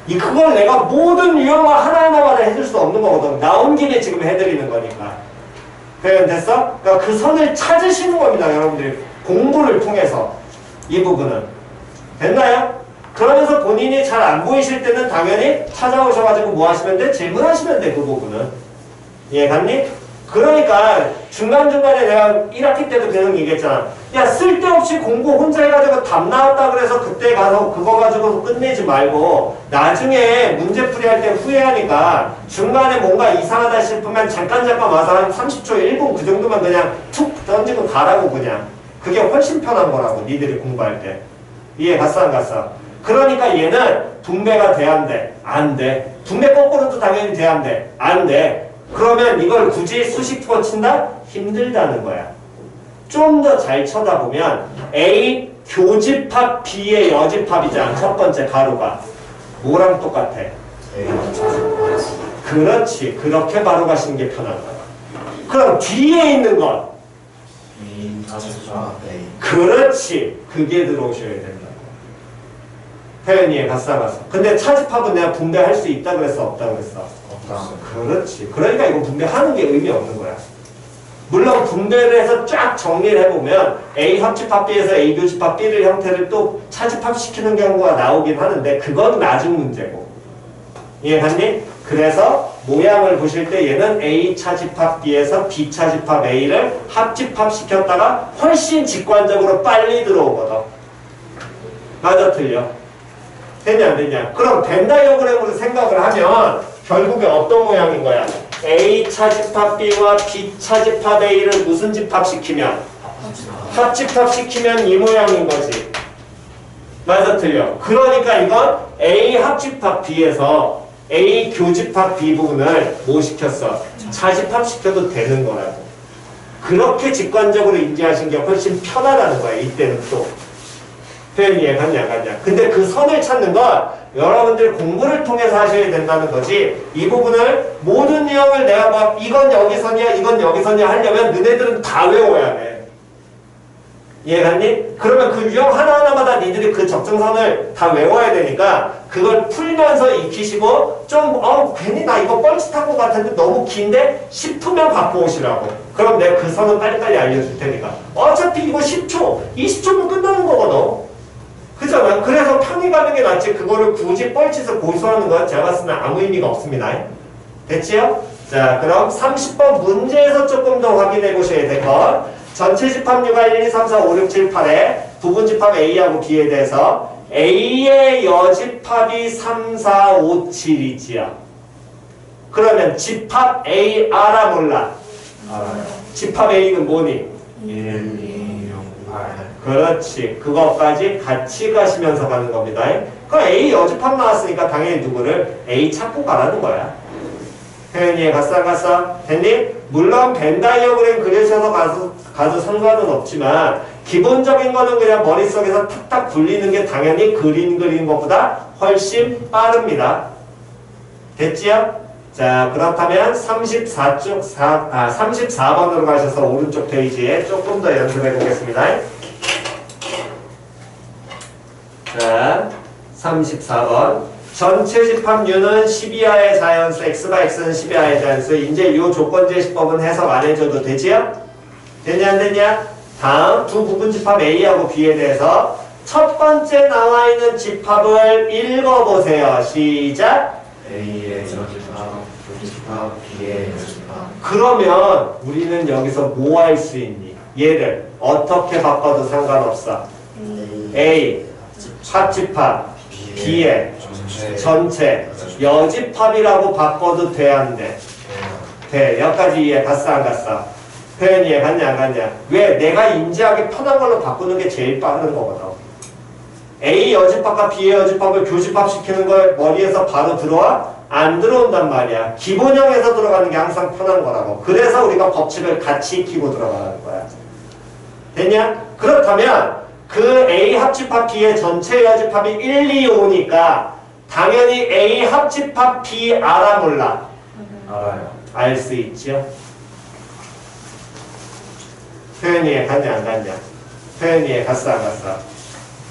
그걸 내가 모든 유형화 하나하나마다 해줄 수 없는 거거든. 나온 김에 지금 해드리는 거니까. 표현 됐어? 그러니까 그 선을 찾으시는 겁니다. 여러분들이 공부를 통해서. 이 부분은. 됐나요? 그러면서 본인이 잘 안 보이실 때는 당연히 찾아오셔가지고 뭐 하시면 돼? 질문하시면 돼, 그 부분은. 이해 갔니? 그러니까 중간중간에 내가 1학기 때도 계속 얘기했잖아. 야, 쓸데없이 공부 혼자 해가지고 답 나왔다 그래서 그때 가서 그거 가지고 끝내지 말고 나중에 문제풀이 할 때 후회하니까 중간에 뭔가 이상하다 싶으면 잠깐 와서 한 30초, 1분 그 정도만 그냥 툭 던지고 가라고 그냥. 그게 훨씬 편한 거라고, 니들이 공부할 때. 이해 갔어 안 갔어? 그러니까 얘는 분배가 돼야 안 돼? 안 돼. 분배 거꾸로도 당연히 돼야 안 돼? 안 돼. 그러면 이걸 굳이 수식투로 친다? 힘들다는 거야. 좀 더 잘 쳐다보면 A 교집합 B의 여집합이잖아. 첫 번째 가로가. 뭐랑 똑같아? 그렇지. 그렇게 바로 가시는 게 편한 거야. 그럼 뒤에 있는 건? 그렇지. 그게 들어오셔야 된다. 표현이에 갔어. 근데 차집합은 내가 분배할 수 있다 그랬어? 없다 그랬어? 없다. 그렇지. 그러니까 이거 분배하는 게 의미 없는 거야. 물론 분배를 해서 쫙 정리를 해보면 A 합집합 B에서 A 교집합 B를 형태를 또 차집합시키는 경우가 나오긴 하는데 그건 나중 문제고. 이해갔니? 그래서 모양을 보실 때 얘는 A 차집합 B에서 B 차집합 A를 합집합시켰다가 훨씬 직관적으로 빨리 들어오거든. 맞아 틀려? 되냐 안 되냐? 그럼 벤 다이어그램으로 생각을 하면 결국에 어떤 모양인 거야? A 차집합 B와 B 차집합 A를 무슨 집합시키면? 합집합시키면 이 모양인 거지. 맞아 틀려? 그러니까 이건 A 합집합 B에서 A 교집합 B 부분을 뭐 시켰어? 차집합시켜도 되는 거라고. 그렇게 직관적으로 인지하신 게 훨씬 편하다는 거야. 이때는 또. 표현 이해갔냐 갔냐. 근데 그 선을 찾는 건 여러분들 공부를 통해서 하셔야 된다는 거지. 이 부분을 모든 유형을 내가 막 이건 여기선이야 이건 여기선이야 하려면 너네들은 다 외워야 돼. 이해갔니? 그러면 그 유형 하나하나마다 니들이 그 적정선을 다 외워야 되니까 그걸 풀면서 익히시고 좀 괜히 나 이거 뻘짓한 것 같은데 너무 긴데 싶으면 바꿔오시라고. 그럼 내가 그 선은 빨리빨리 알려줄 테니까. 어차피 이거 10초 20초면 끝나는 거거든. 그잖아. 그래서 편히 가는 게 낫지 그거를 굳이 뻘짓을 고수하는 건 제가 봤을 때는 아무 의미가 없습니다. 됐지요? 자, 그럼 30번 문제에서 조금 더 확인해 보셔야 될 것. 전체 집합류가 1, 2, 3, 4, 5, 6, 7, 8에 부분 집합 A하고 B에 대해서 A의 여집합이 3, 4, 5, 7이지요. 그러면 집합 A 알아 몰라? 알아요. 집합 A는 뭐니? 1, 2, 6, 8. 그렇지. 그것까지 같이 가시면서 가는 겁니다. 그 A 여집합 나왔으니까 당연히 누구를 A 찾고 가라는 거야. 표현이 갔어 안 갔어? 됐니? 물론 벤 다이어그램 그려셔서 가도 상관은 없지만 기본적인 거는 그냥 머릿속에서 탁탁 굴리는 게 당연히 그리는 것보다 훨씬 빠릅니다. 됐지요? 자, 그렇다면 34번으로 가셔서 오른쪽 페이지에 조금 더 연습해 보겠습니다. 자, 34번. 전체 집합류는 12하의 자연수, x가 x는 12하의 자연수. 이제 이 조건제시법은 해석 안 해줘도 되지요? 됐냐 안 됐냐? 다음 두 부분 집합 A하고 B에 대해서 첫 번째 나와 있는 집합을 읽어보세요. 시작! A의 여집합, 부집합, B의 여집합. 그러면 우리는 여기서 뭐 할 수 있니? 얘를 어떻게 바꿔도 상관없어. A, 합집합, B의 전체, 여집합이라고 바꿔도 돼, 안 돼? 돼. 여기까지 이해 갔어, 안 갔어? 표현 이해 갔냐, 안 갔냐? 왜? 내가 인지하기 편한 걸로 바꾸는 게 제일 빠른 거거든. A 여집합과 B의 여집합을 교집합시키는 걸 머리에서 바로 들어와? 안 들어온단 말이야. 기본형에서 들어가는 게 항상 편한 거라고. 그래서 우리가 법칙을 같이 익히고 들어가는 거야. 됐냐? 그렇다면 그 A 합집합 B의 전체 여집합이 1, 2, 5니까 당연히 A 합집합 B 알아 몰라? 알아요. 알 수 있죠. 표현이에 갔냐 안 갔냐? 표현이에 갔어 안 갔어?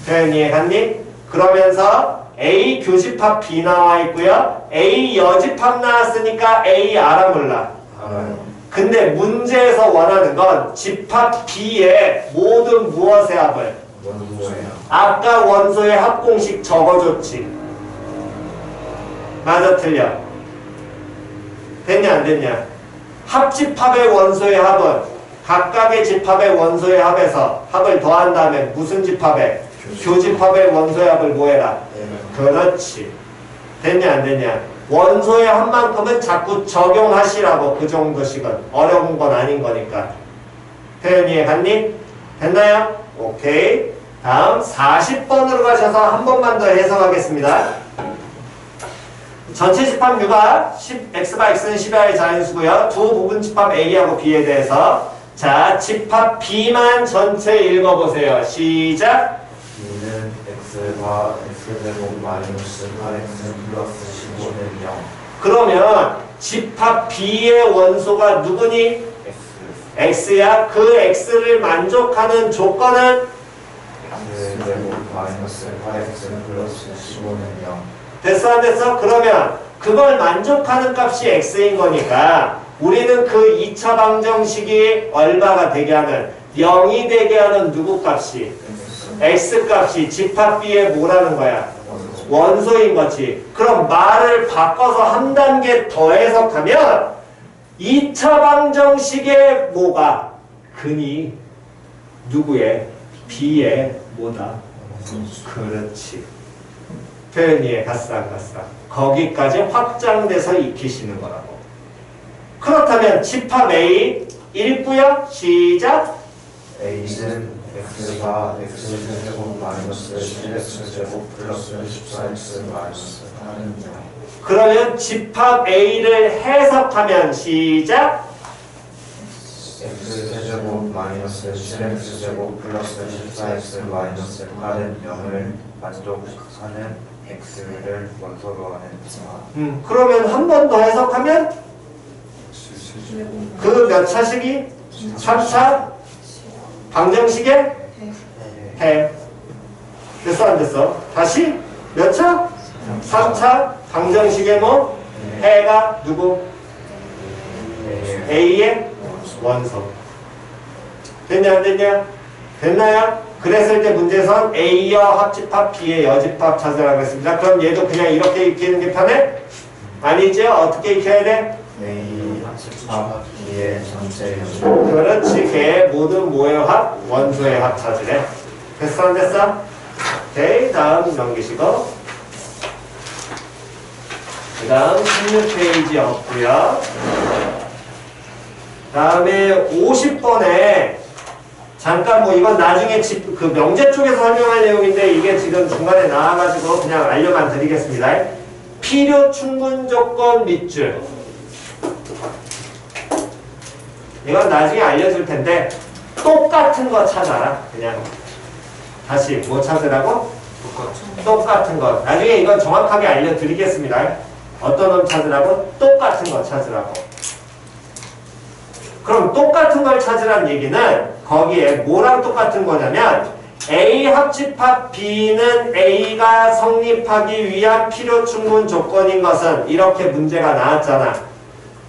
표현이에 갔니? 그러면서 A 교집합 B 나와 있고요. A 여집합 나왔으니까 A 알아 몰라? 알아요. 근데 문제에서 원하는 건 집합 B의 모든 무엇의 합을? 원소예요. 아까 원소의 합공식 적어줬지. 맞아 틀려? 됐냐 안 됐냐? 합집합의 원소의 합은 각각의 집합의 원소의 합에서 합을 더한 다음에 무슨 집합에? 교집합의 원소의 합을 뭐해라? 그렇지. 됐냐 안 됐냐? 원소의 합만큼은 자꾸 적용하시라고. 그 정도씩은 어려운 건 아닌 거니까. 표현 이해 갔니? 됐나요? 오케이. 다음 40번으로 가셔서 한 번만 더 해석하겠습니다. 전체 집합류가 x가 x는 10하의 자연수고요. 두 부분 집합 A하고 B에 대해서 자, 집합 B만 전체 읽어보세요. 시작! B는 x가 x제곱 마이너스 8x 플러스 15는 0. 그러면 집합 B의 원소가 누구니? x x야. 그 x를 만족하는 조건은 x제곱 마이너스 8x 플러스 15는 0. 됐어 안 됐어? 그러면 그걸 만족하는 값이 x인 거니까 우리는 그 2차 방정식이 얼마가 되게 하는 0이 되게 하는 누구 값이? x 값이 집합 B의 뭐라는 거야? 원소인 거지. 그럼 말을 바꿔서 한 단계 더 해석하면 2차 방정식의 뭐가? 근이 누구의? B의 뭐다? 그렇지. 표현 이해 갔어 안 갔어? 거기까지 확장돼서 익히시는 거라고. 그렇다면 집합 A 읽고요. 시작! A는 x가 x제곱 마이너스 11x제곱 플러스 14x 마이너스 8은 0. 그러면 집합 A를 해석하면 시작! x제곱 마이너스 마이너스 7x 제곱 플러스 14x 마이너스 8은 0을 만족하는 x를 원소로 하는 자. 그러면 한 번 더 해석하면 그 몇 차식이? 3차 방정식의 해. 됐어 안 됐어? 다시 몇 차? 3차 방정식의 뭐? 해가 누구? A의 원소. 됐냐 안 됐냐? 됐나요? 그랬을 때 문제에선 A여 합집합 B의 여집합 찾으라고 했습니다. 그럼 얘도 그냥 이렇게 익히는 게 편해? 아니죠? 어떻게 익혀야 돼? A 합집합 B의 전체 여집. 그렇지. 걔 모든 뭐의 합? 원소의 합 찾으래. 됐어 안 됐어? 오케이. 다음 넘기시고 그 다음 16페이지 없고요. 다음에 50번에 잠깐 뭐 이건 나중에 그 명제 쪽에서 설명할 내용인데 이게 지금 중간에 나와가지고 그냥 알려만 드리겠습니다. 필요 충분 조건 밑줄. 이건 나중에 알려줄 텐데 똑같은 거 찾아라. 그냥 다시 뭐 찾으라고? 똑같은 거. 나중에 이건 정확하게 알려드리겠습니다. 어떤 놈 찾으라고? 똑같은 거 찾으라고. 그럼 똑같은 걸 찾으라는 얘기는 거기에 뭐랑 똑같은 거냐면 A 합집합 B는 A가 성립하기 위한 필요 충분 조건인 것은 이렇게 문제가 나왔잖아.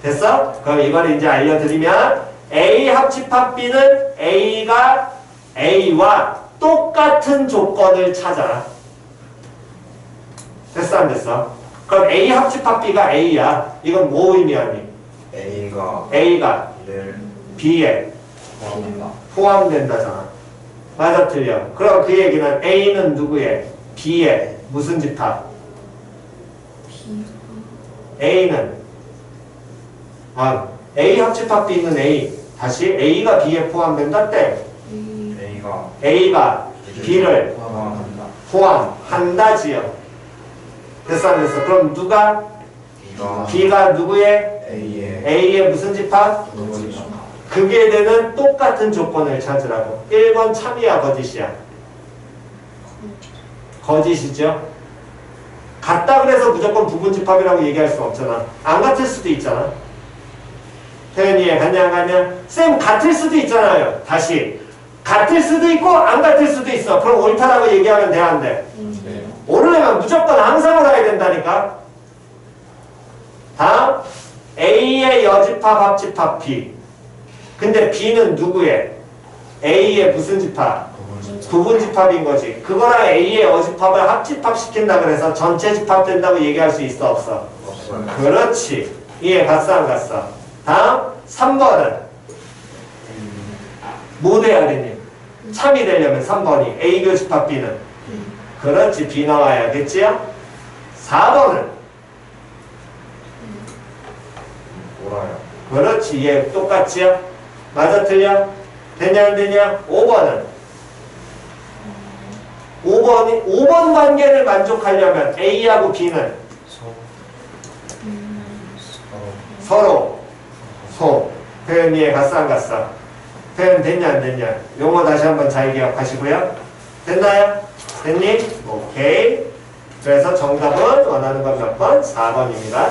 됐어? 그럼 이걸 이제 알려드리면 A 합집합 B는 A가 A와 똑같은 조건을 찾아라. 됐어 안 됐어? 그럼 A 합집합 B가 A야. 이건 뭐 의미하니? A가 B에 포함된다잖아. 맞아 틀려? 그럼 그 얘기는 A는 누구의? B의 무슨 집합? A는 A 합집합 B는 A. 다시 A가 B에 포함된다 때 A가 B를 포함한다지요. 됐어 안 됐어? 그럼 누가? B가 누구의? A의 무슨 집합? 그게 되는 똑같은 조건을 찾으라고. 1번 참이야 거짓이야? 거짓이죠. 같다 그래서 무조건 부분집합이라고 얘기할 수 없잖아. 안 같을 수도 있잖아. 태연이 갔냐 안 갔냐? 쌤 같을 수도 있잖아요. 다시 같을 수도 있고 안 같을 수도 있어. 그럼 옳다라고 얘기하면 돼 안 돼? 오르려면 무조건 항상 오라야 된다니까. 다음 A의 여집합 합집합 B. 근데 B는 누구의? A의 무슨 집합? 부분집합인 거지. 그거랑 A의 여집합을 합집합 시킨다 그래서 전체 집합 된다고 얘기할 수 있어 없어? 없어요. 그렇지. 이해 갔어 안 갔어? 다음 3번은 뭐 돼야 되니? 참이 되려면 3번이 A 교집합 B는 그렇지. B 나와야겠지요? 4번은 뭐라요? 그렇지. 얘 똑같지요? 맞아 틀려? 되냐 안 되냐? 5번 관계를 만족하려면 A하고 B는 서로 표현이에 갔어 안 갔어? 표현 됐냐 안 됐냐? 용어 다시 한번 잘 기억하시고요. 됐나요? 됐니? 오케이. 그래서 정답은 원하는 건 몇 번? 4번입니다.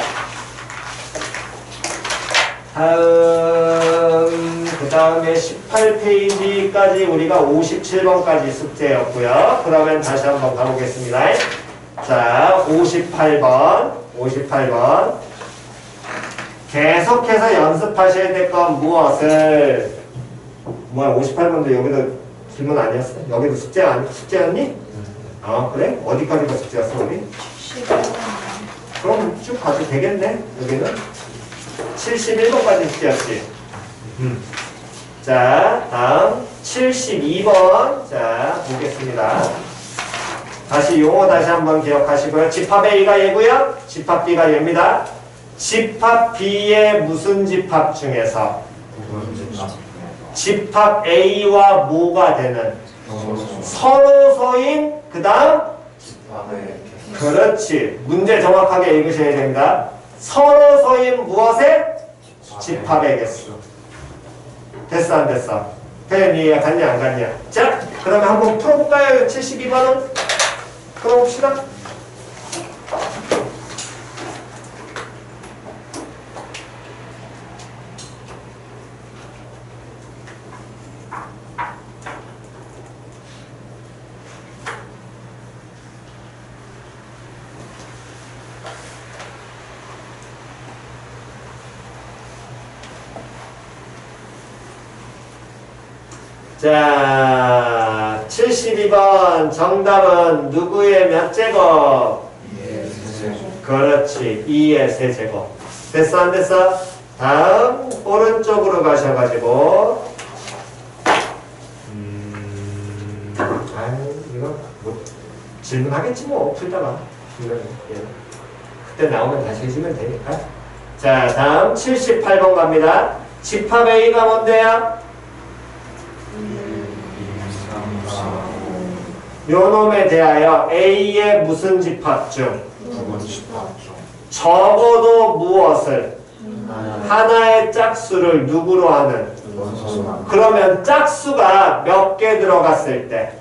다음 그 다음에 18페이지까지 우리가 57번까지 숙제였고요. 그러면 다시 한번 가보겠습니다. 자, 58번 계속해서 연습하셔야 될 건 무엇을? 뭐야 58번도 여기도 질문 아니었어? 여기도 숙제였니? 그래? 어디까지가 숙제였어 우리? 그럼 쭉 가도 되겠네 여기는? 71번까지 숙제였지. 자, 다음 72번. 자, 보겠습니다. 다시 용어 다시 한번 기억하시고요. 집합 A가 얘고요. 집합 B가 얘입니다. 집합 B의 무슨 집합 중에서 집합 A와 뭐가 되는 서로소인 그 다음 그렇지. 문제 정확하게 읽으셔야 됩니다. 서로소인 무엇의? 집합의 개수. 됐어 안 됐어? 표현 이해가 갔냐 안 갔냐? 자, 그러면 한번 풀어볼까요? 72번은? 풀어봅시다. 자, 72번 정답은 누구의 몇 제곱? 2의 세제곱. 그렇지, 2의 세제곱. 됐어 안 됐어? 다음 오른쪽으로 가셔가지고 아유 이거 뭐 질문하겠지 뭐 풀다가 이거는, 예. 그때 나오면 다시 해주면 되니까. 자, 다음 78번 갑니다. 집합 A가 뭔데요? 요 놈에 대하여 A의 무슨 집합 중 적어도 무엇을 하나의 짝수를 누구로 하는? 그러면 짝수가 몇 개 들어갔을 때?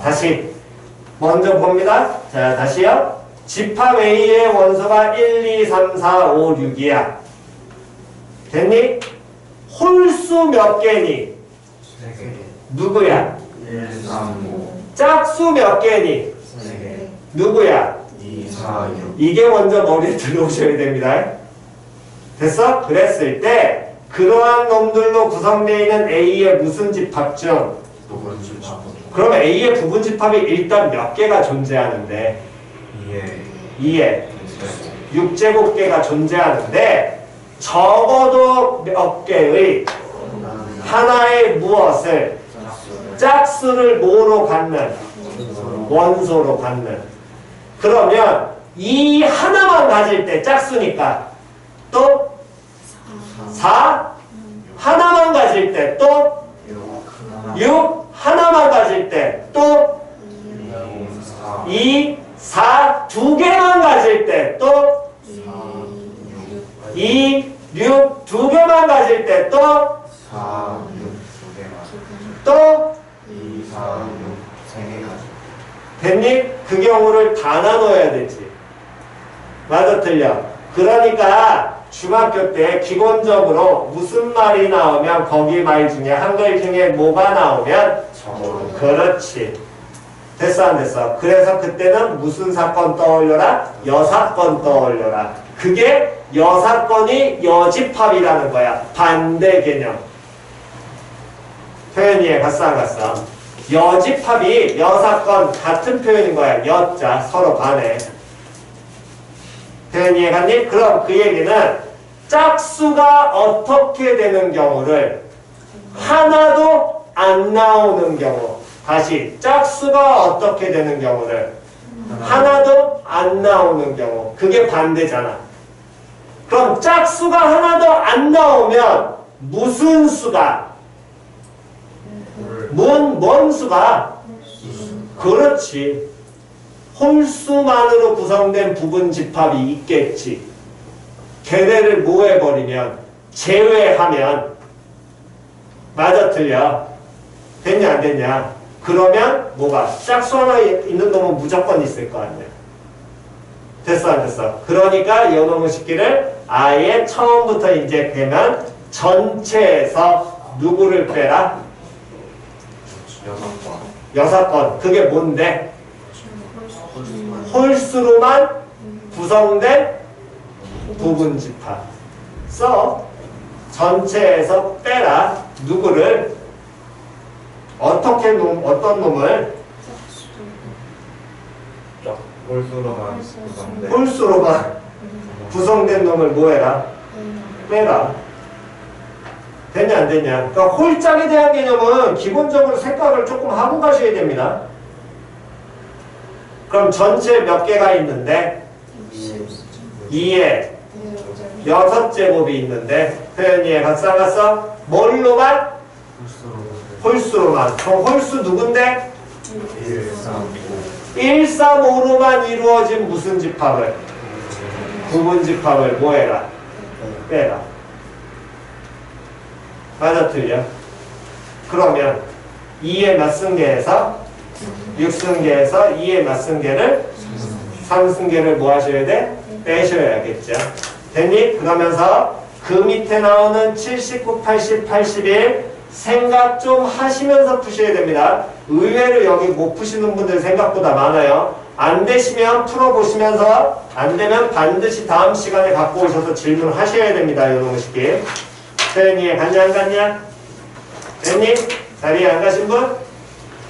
다시 먼저 봅니다. 자, 다시요. 집합 A의 원소가 1, 2, 3, 4, 5, 6이야. 됐니? 홀수 몇 개니? 3개. 누구야? 1, 3, 5. 짝수 몇 개니? 3개. 누구야? 2, 4, 6. 이게 먼저 머리에 들어오셔야 됩니다. 됐어? 그랬을 때 그러한 놈들로 구성되어 있는 A의 무슨 집합 중? 부분 집합. 그러면 A의 부분 집합이 일단 몇 개가 존재하는데? 2의 6제곱개가 존재하는데 적어도 몇 개의 하나의 무엇을 짝수를 뭐로 갖는? 원소로 갖는. 그러면 이 하나만 가질 때 짝수니까 또 4 하나만 가질 때 또 6 하나만 가질 때 또 2 4 두 개만 가질 때 또 2 6 두 개만 가질 때 또 4, 6, 2개만. 또 2, 4, 6, 3개가. 됐니? 그 경우를 다 나눠야 되지. 맞아 틀려? 그러니까 중학교 때 기본적으로 무슨 말이 나오면 거기 말 중에 한글 중에 뭐가 나오면 적어도. 그렇지. 됐어 안 됐어? 그래서 그때는 무슨 사건 떠올려라? 여사건 떠올려라. 그게 여사건이 여집합이라는 거야. 반대 개념. 표현이해 갔어 안 갔어? 여집합이 여사건 같은 표현인 거야. 여자 서로 반해. 표현이해 갔니? 그럼 그 얘기는 짝수가 어떻게 되는 경우를 하나도 안 나오는 경우. 다시 짝수가 어떻게 되는 경우를 하나도 안 나오는 경우. 그게 반대잖아. 그럼 짝수가 하나도 안 나오면 무슨 수가? 뭔 수가? 그렇지. 홀수만으로 구성된 부분 집합이 있겠지. 걔네를 뭐 해버리면 제외하면 맞아 틀려. 됐냐 안 됐냐? 그러면 뭐가? 짝수 하나 있는 놈은 무조건 있을 거 아니야. 됐어 안 됐어? 그러니까 이 놈의 식기를 아예 처음부터 이제 되면 전체에서 누구를 빼라? 6번. 6번. 그게 뭔데? 홀수로만 구성된 부분 집합. 써. 전체에서 빼라. 누구를? 어떻게 어떤 놈을? 홀수로만 구성된. 홀수로만 구성된 놈을 뭐해라? 빼라. 됐냐 안 됐냐? 그러니까 홀짝에 대한 개념은 기본적으로 생각을 조금 하고 가셔야 됩니다. 그럼 전체 몇 개가 있는데? 2에 6제곱이 있는데 표현이에 갔어 안 갔어? 뭘로만? 홀수로만. 그럼 홀수 누군데? 1, 3, 5. 1, 3, 5로만 이루어진 무슨 집합을? 부분 집합을 뭐해라? 빼라. 맞아 틀려? 그러면 2의 몇 승계에서 6승계에서 2의 몇 승계를 3승계를 뭐 하셔야 돼? 빼셔야겠죠. 됐니? 그러면서 그 밑에 나오는 79, 80, 81 생각 좀 하시면서 푸셔야 됩니다. 의외로 여기 못 푸시는 분들 생각보다 많아요. 안 되시면 풀어보시면서 안 되면 반드시 다음 시간에 갖고 오셔서 질문하셔야 됩니다. 이놈의 식기. 태연이 갔냐 안 갔냐? 됐니? 자리에 안 가신 분?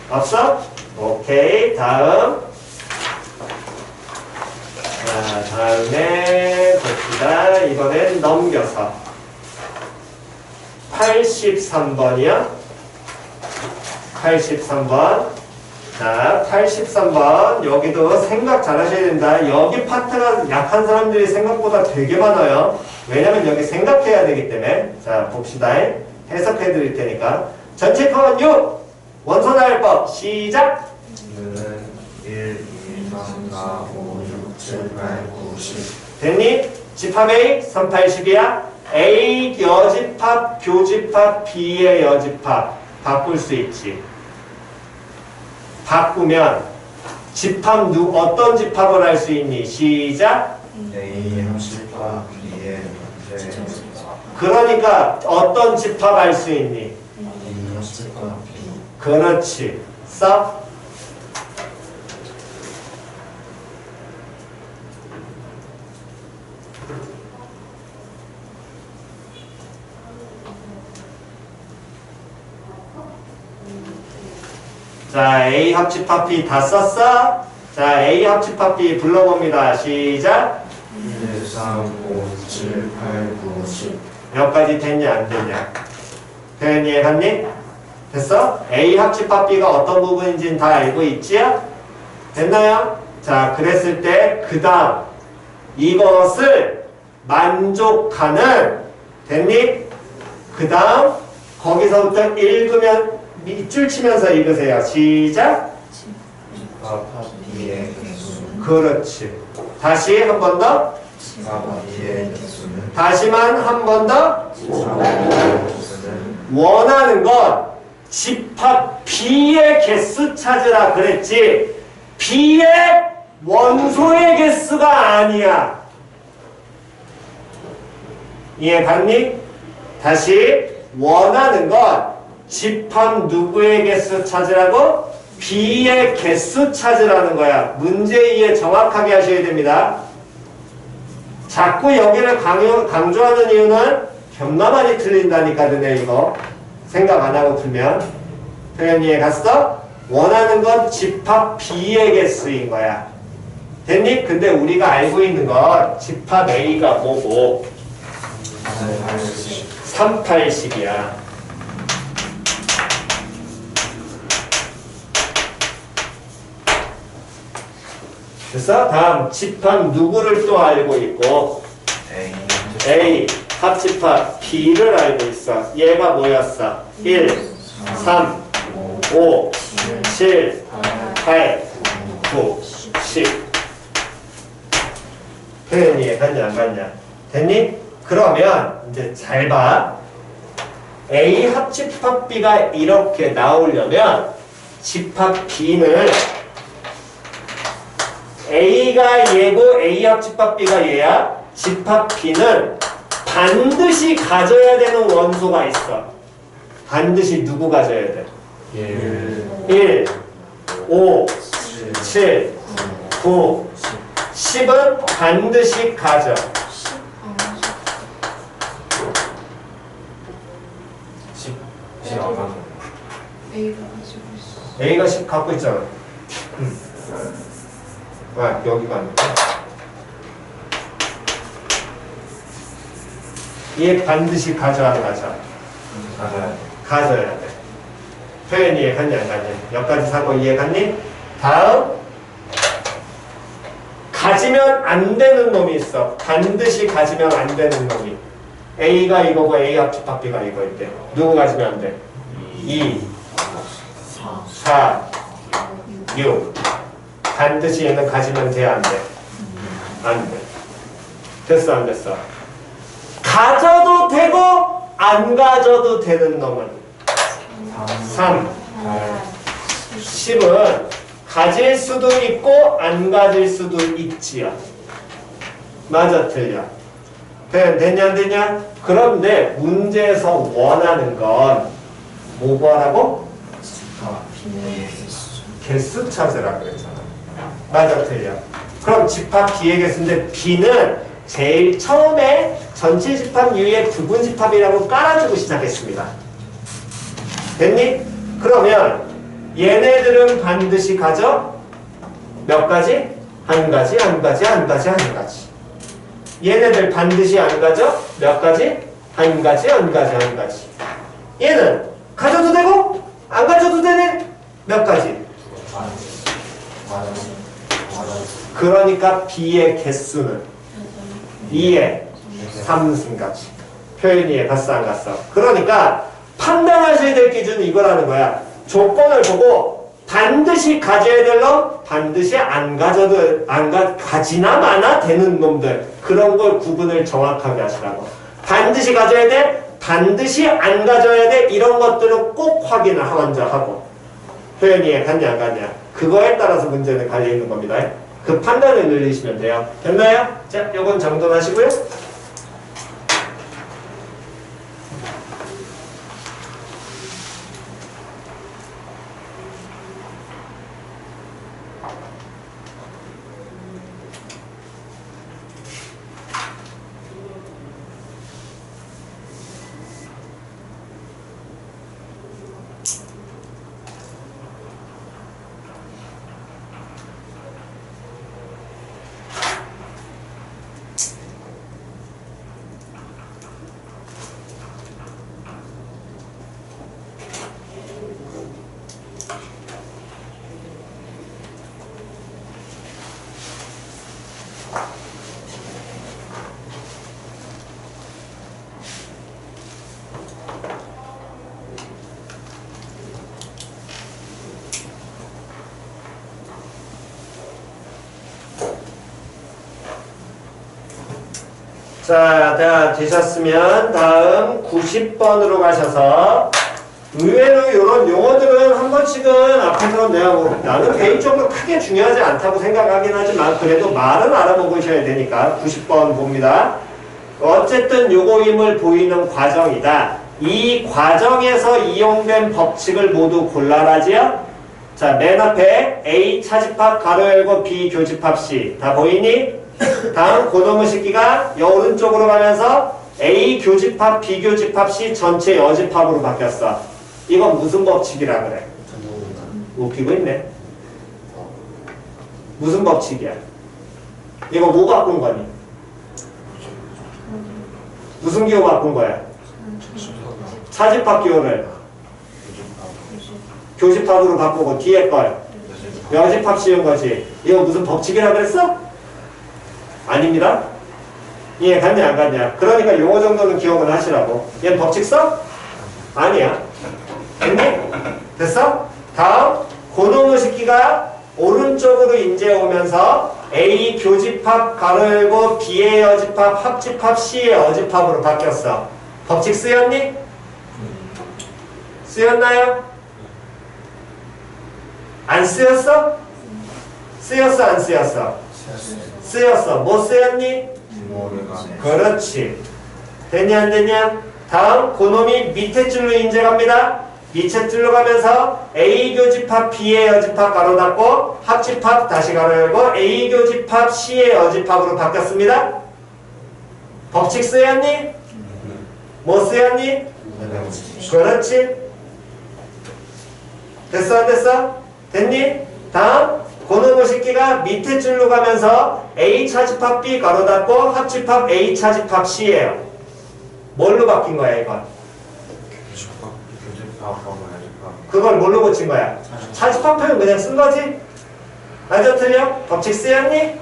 없어? 오케이. 다음. 자, 다음에 봅시다. 이번엔 넘겨서 83번이요. 83번. 자, 83번. 여기도 생각 잘 하셔야 된다. 여기 파트가 약한 사람들이 생각보다 되게 많아요. 왜냐면 여기 생각해야 되기 때문에. 자, 봅시다. 해석해 드릴 테니까. 전체 커원 6. 원소나열법 시작! U는 1, 2, 3, 4, 5, 6, 7, 8, 9, 10. 됐니? 집합 A 380이야. A 여집합, 교집합, B의 여집합 바꿀 수 있지. 바꾸면 집합 어떤 집합을 할 수 있니? 시작. A 합집합 B의 합집합 그러니까 어떤 집합 할 수 있니? A 합집합 B. 그렇지. 써. 자, A 합집합 B 다 썼어? 자, A 합집합 B 불러봅니다. 시작. 1, 3, 5, 7, 8, 9, 10. 몇 가지 됐냐 안 됐냐? 표현 이해갔니? 됐어? A 합집합 B가 어떤 부분인지는 다 알고 있지요? 됐나요? 자, 그랬을 때 그 다음 이것을 만족하는 됐니? 그 다음 거기서부터 읽으면 밑줄 치면서 읽으세요. 시작. 집합 B의 개수. 그렇지. 다시 한 번 더. 집합 B의 개수는 다시만 한 번 더. 집합 B의 개수는 원하는 건 집합 B의 개수 찾으라 그랬지. B의 원소의 개수가 아니야. 이해 갔니? 다시 원하는 건 집합 누구의 개수 찾으라고? B의 개수 찾으라는 거야. 문제 이해 정확하게 하셔야 됩니다. 자꾸 여기를 강조하는 이유는 겁나 많이 틀린다니까 너네 이거. 생각 안 하고 풀면. 표현 이해 갔어? 원하는 건 집합 B의 개수인 거야. 됐니? 근데 우리가 알고 있는 건 집합 A가 뭐고 380이야. 됐어? 다음 집합 누구를 또 알고 있고 A 합집합 B를 알고 있어. 얘가 뭐였어? 1, 3, 5, 7, 8, 9, 10. 표현 이해 갔냐 안 갔냐? 됐니? 그러면 이제 잘 봐. A 합집합 B가 이렇게 나오려면 집합 B는 A가 얘고 A 합집합 B가 얘야. 집합 B는 반드시 가져야 되는 원소가 있어. 반드시 누구 가져야 돼? 1, 5, 7, 9, 10은 반드시 가져. 10 안 가져. A가 10 갖고 있잖아. 와, 여기가 안 돼. 얘 반드시 가져 안 가져? 가져야 가져야 돼. 표현 이해 갔냐 안 갔냐? 여기까지 사고 이해 갔니? 다음 가지면 안 되는 놈이 있어. 반드시 가지면 안 되는 놈이. A가 이거고 A 합집합 B가 이거일 때 누구 가지면 안 돼? 2, 4, 6. 반드시 얘는 가지면 돼, 안 돼? 안 돼. 됐어, 안 됐어? 가져도 되고 안 가져도 되는 놈은 3. 10은 가질 수도 있고 안 가질 수도 있지요. 맞아 틀려? 됐냐 안 됐냐? 그런데 문제에서 원하는 건 뭐 구하라고? 개수 찾으라 그랬잖아. 맞아 틀려? 그럼 집합 B의 개수인데 B는 제일 처음에 전체 집합 U의 부분 집합이라고 깔아주고 시작했습니다. 됐니? 그러면 얘네들은 반드시 가져? 몇 가지? 한 가지, 한 가지, 한 가지, 한 가지. 얘네들 반드시 안 가져? 몇 가지? 한 가지, 한 가지, 한 가지. 얘는 가져도 되고 안 가져도 되네? 몇 가지? 그러니까 B의 개수는 2의 3승까지. 표현이 이해 갔어 안 갔어? 그러니까 판단하셔야 될 기준은 이거라는 거야. 조건을 보고 반드시 가져야 될 놈, 반드시 안 가져도 가지나 마나 되는 놈들, 그런 걸 구분을 정확하게 하시라고. 반드시 가져야 돼, 반드시 안 가져야 돼, 이런 것들을 꼭 확인을 먼저 하고. 표현이 이해 갔냐 안 갔냐? 그거에 따라서 문제는 갈려 있는 겁니다. 그 판단을 늘리시면 돼요. 됐나요? 자, 요건 정돈하시고요. 자, 다 되셨으면 다음 90번으로 가셔서 의외로 이런 용어들은 한 번씩은 앞에서 내가 나는 개인적으로 크게 중요하지 않다고 생각하긴 하지만 그래도 말은 알아보셔야 되니까 90번 봅니다. 어쨌든 요거임을 보이는 과정이다. 이 과정에서 이용된 법칙을 모두 골라라지요. 자, 맨 앞에 A 차집합 가로 열고 B 교집합 C 다 보이니? 다음 고놈의 식기가 여 오른쪽으로 가면서 A 교집합, B 교집합, C 전체 여집합으로 바뀌었어. 이건 무슨 법칙이라 그래? 웃기고 있네. 무슨 법칙이야? 이거 뭐 바꾼 거니? 무슨 기호 바꾼 거야? 차집합 기호를 교집합으로 바꾸고 뒤에 걸 여집합 씌운 거지. 이거 무슨 법칙이라 그랬어? 아닙니다. 이해 갔냐 안 갔냐? 그러니까 용어 정도는 기억은 하시라고. 얘는 법칙 써? 아니야. 됐니? 됐어? 다음 고놈의 식기가 오른쪽으로 인제 오면서 A 교집합 가로 열고 B의 여집합 합집합 C의 여집합으로 바뀌었어. 법칙 쓰였니? 쓰였나요? 안 쓰였어? 쓰였어 안 쓰였어? 쓰였어. 뭐 쓰였니? 그렇지. 됐냐 안 됐냐? 다음 고놈이 밑에 줄로 인제 갑니다. 밑에 줄로 가면서 A 교집합 B의 여집합 가로 닫고 합집합 다시 가로 열고 A 교집합 C의 여집합으로 바뀌었습니다. 법칙 쓰였니? 뭐 쓰였니? 그렇지. 됐어 안 됐어? 됐니? 다음 고놈의 식기가 밑에 줄로 가면서 A 차집합 B 가로 닫고 합집합 A 차집합 C예요. 뭘로 바뀐 거야 이건? 그걸 뭘로 고친 거야? 차집합 표현 그냥 쓴 거지? 맞아 틀려? 법칙 쓰였니?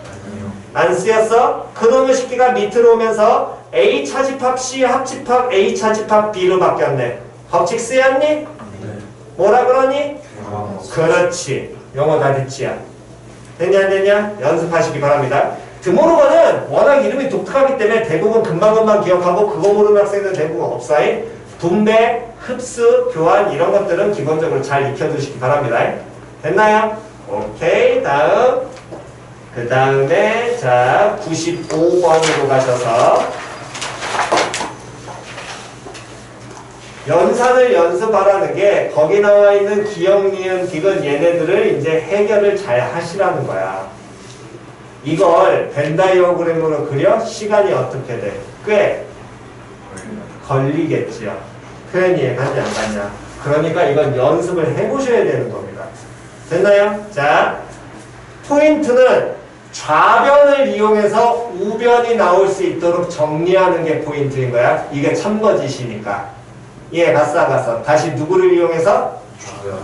안 쓰였어? 그놈의 식기가 밑으로 오면서 A 차집합 C 합집합 A 차집합 B로 바뀌었네. 법칙 쓰였니? 뭐라 그러니? 그렇지. 영어 다 됐지야. 됐냐 안 됐냐? 연습하시기 바랍니다. 드모르거는 워낙 이름이 독특하기 때문에 대부분 금방금방 기억하고 그거 모르는 학생들은 대부분 없사이. 분배, 흡수, 교환 이런 것들은 기본적으로 잘 익혀두시기 바랍니다. 됐나요? 오케이. 다음. 그 다음에 자 95번으로 가셔서 연산을 연습하라는 게 거기 나와 있는 기역, 니은, 디귿 얘네들을 이제 해결을 잘 하시라는 거야. 이걸 벤 다이어그램으로 그려 시간이 어떻게 돼? 꽤 걸리겠지요. 표현이 갔냐 안 갔냐. 그러니까 이건 연습을 해보셔야 되는 겁니다. 됐나요? 자, 포인트는 좌변을 이용해서 우변이 나올 수 있도록 정리하는 게 포인트인 거야. 이게 참거짓이니까. 예, 갔어. 다시 누구를 이용해서?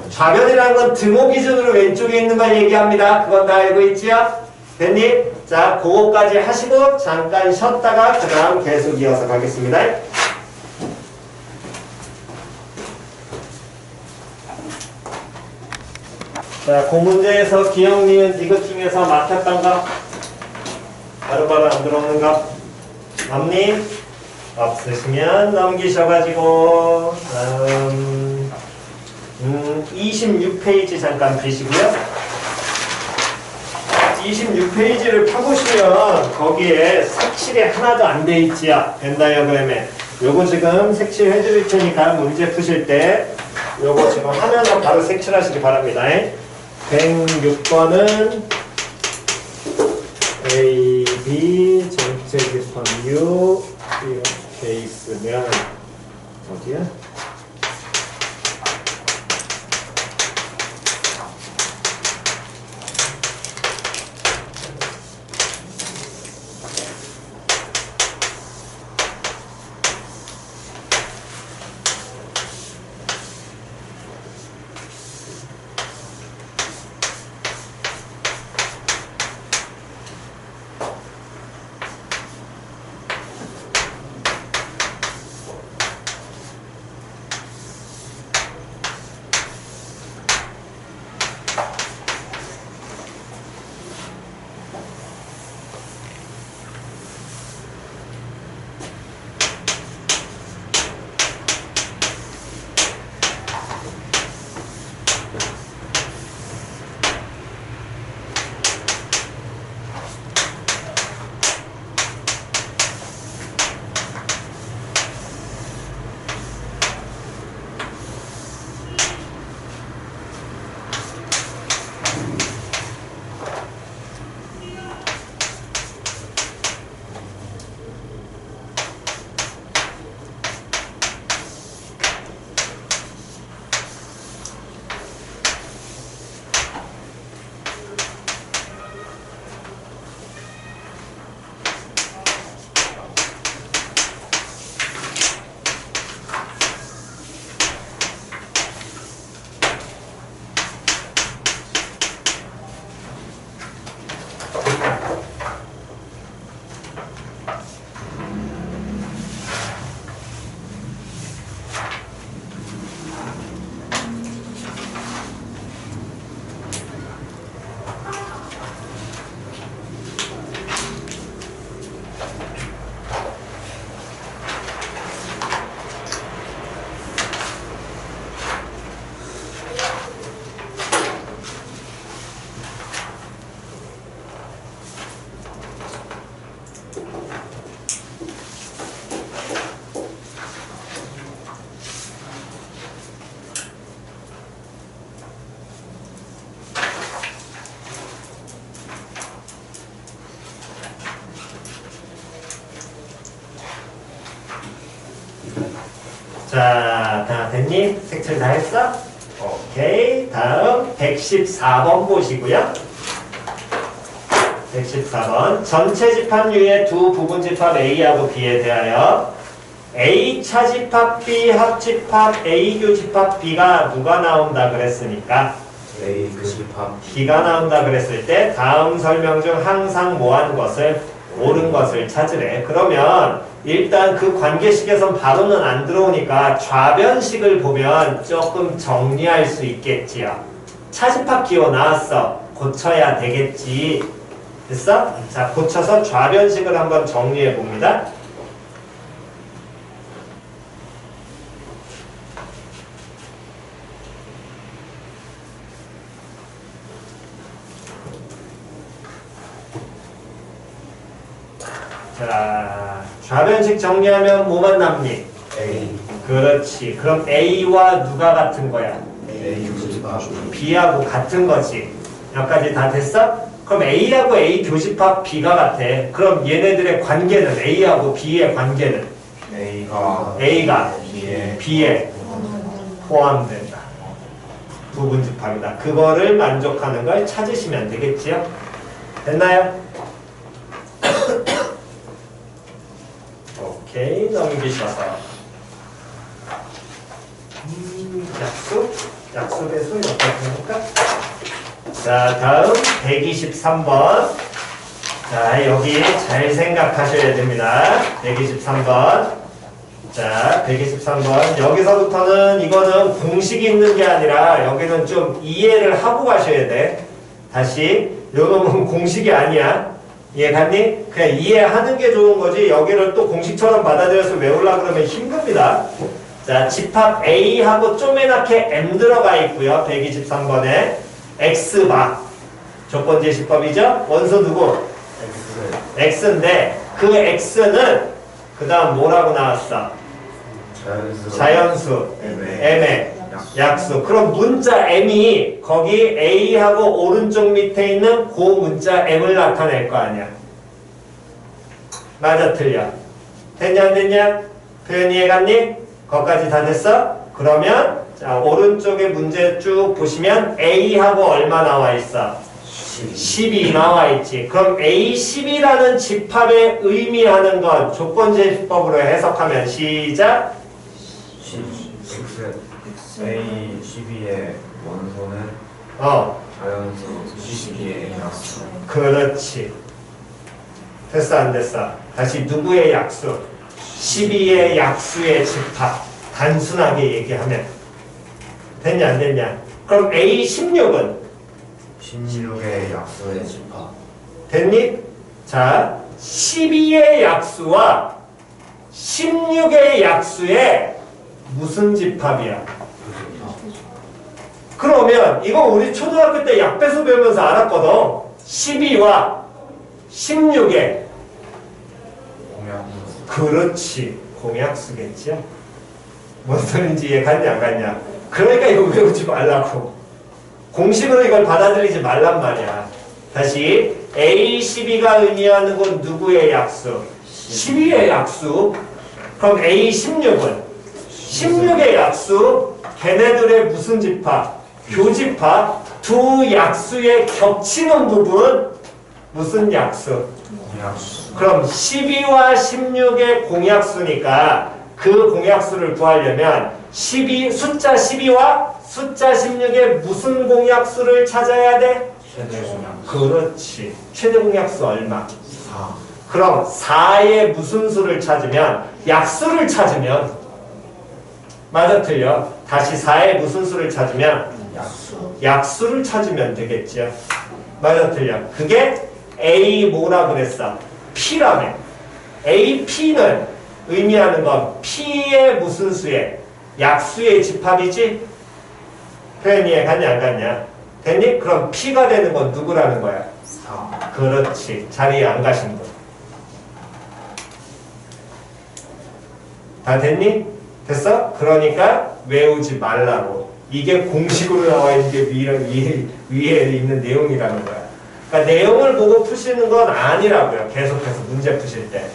좌변이라는 건 등호 기준으로 왼쪽에 있는 걸 얘기합니다. 그건 다 알고 있지요? 됐니? 자, 그거까지 하시고 잠깐 쉬었다가 그 다음 계속 이어서 가겠습니다. 자, 그 문제에서 기억, 니은, 디귿 중에서 막혔던 거 바로바로 안 들어오는 거 없니? 없으시면 넘기셔가지고 26페이지 잠깐 보시고요. 26페이지를 펴보시면 거기에 색칠이 하나도 안 돼 있지요. 벤 다이어그램에. 요거 지금 색칠해 드릴 테니까 문제 푸실 때 요거 지금 하면서 바로 색칠하시기 바랍니다. 106번은 A, B, 전체 집합 U 이렇게 있으면 어디야? 자, 다 됐니? 색칠 다 했어? 오케이. 다음 114번 보시고요. 114번. 전체 집합유의 두 부분 집합 A하고 B에 대하여 A 차집합 B 합집합 A 교집합 B가 누가 나온다 그랬으니까 A 교집합 B가 나온다 그랬을 때 다음 설명 중 항상 뭐한 것을 옳은 것을 찾으래. 그러면 일단 그 관계식에선 바로는 안 들어오니까 좌변식을 보면 조금 정리할 수 있겠지요. 차집합 기호 나왔어. 고쳐야 되겠지. 됐어? 자, 고쳐서 좌변식을 한번 정리해 봅니다. 자, 좌변식 정리하면 뭐만 남니? A 그렇지. 그럼 A와 누가 같은 거야? A 교집합 B하고 같은 거지. 여기까지 다 됐어? 그럼 A하고 A 교집합 B가 같아. 그럼 얘네들의 관계는 A하고 B의 관계는 A가 B에 포함된다. 부분집합이다. 그거를 만족하는 걸 찾으시면 되겠지요? 됐나요? 오케이, 넘기셔서 약수 배수 이렇게 해볼까? 자, 다음 123번. 자, 여기 잘 생각하셔야 됩니다. 123번. 자, 123번. 여기서부터는 이거는 공식이 있는 게 아니라 여기는 좀 이해를 하고 가셔야 돼. 다시. 요놈은 공식이 아니야. 이해 갔니? 그냥 이해하는 게 좋은 거지. 여기를 또 공식처럼 받아들여서 외우려고 그러면 힘듭니다. 자, 집합 A하고 쪼매나게 M 들어가 있고요. 123번에. X바. 조건 제시법이죠? 원소 누구? X인데, 그 X는 그 다음 뭐라고 나왔어? 자연수. M의 약수. 그럼 문자 M이 거기 A하고 오른쪽 밑에 있는 그 문자 M을 나타낼 거 아니야. 맞아, 틀려? 됐냐, 안 됐냐? 표현 이해갔니? 거기까지 다 됐어? 그러면 자, 오른쪽에 문제 쭉 보시면 A하고 얼마 나와 있어? 10이 나와 있지. 그럼 A10이라는 집합에 의미하는 건 조건제시법으로 해석하면 시작. A 12의 원소는 자연수 12의 약수. 그렇지. 됐어, 안 됐어? 다시 누구의 약수? 12의 약수의 집합. 단순하게 얘기하면. 됐냐, 안 됐냐? 그럼 A16은? 16의 약수의 집합. 됐니? 자, 12의 약수와 16의 약수의 무슨 집합이야? 그러면 이거 우리 초등학교 때 약배수 배우면서 알았거든. 12와 16의 공약수. 그렇지. 공약수겠죠? 뭔 소린지 이해 갔냐 안 갔냐? 그러니까 이거 외우지 말라고. 공식으로 이걸 받아들이지 말란 말이야. 다시 A12가 의미하는 건 누구의 약수? 12의 약수. 그럼 A16은 16의 약수. 걔네들의 무슨 집합? 교집합. 두 약수의 겹치는 부분 무슨 약수? 공약수. 그럼 12와 16의 공약수니까 그 공약수를 구하려면 12, 숫자 12와 숫자 16의 무슨 공약수를 찾아야 돼? 최대 공약수. 그렇지. 최대 공약수 얼마? 4. 그럼 4의 무슨 수를 찾으면 약수를 찾으면 맞아 틀려? 다시 4의 무슨 수를 찾으면 약수를 찾으면 되겠죠. 맞아 틀려? 그게 A 뭐라 그랬어? P라며. AP는 의미하는 건 P의 무슨 수의 약수의 집합이지? 표현 이해 갔냐 안 갔냐? 됐니? 그럼 P가 되는 건 누구라는 거야? 4. 그렇지. 자리에 안 가신 분. 다 됐니? 됐어? 그러니까 외우지 말라고. 이게 공식으로 나와 있는 게 위에 있는 내용이라는 거야. 그러니까 내용을 보고 푸시는 건 아니라고요. 계속해서 문제 푸실 때.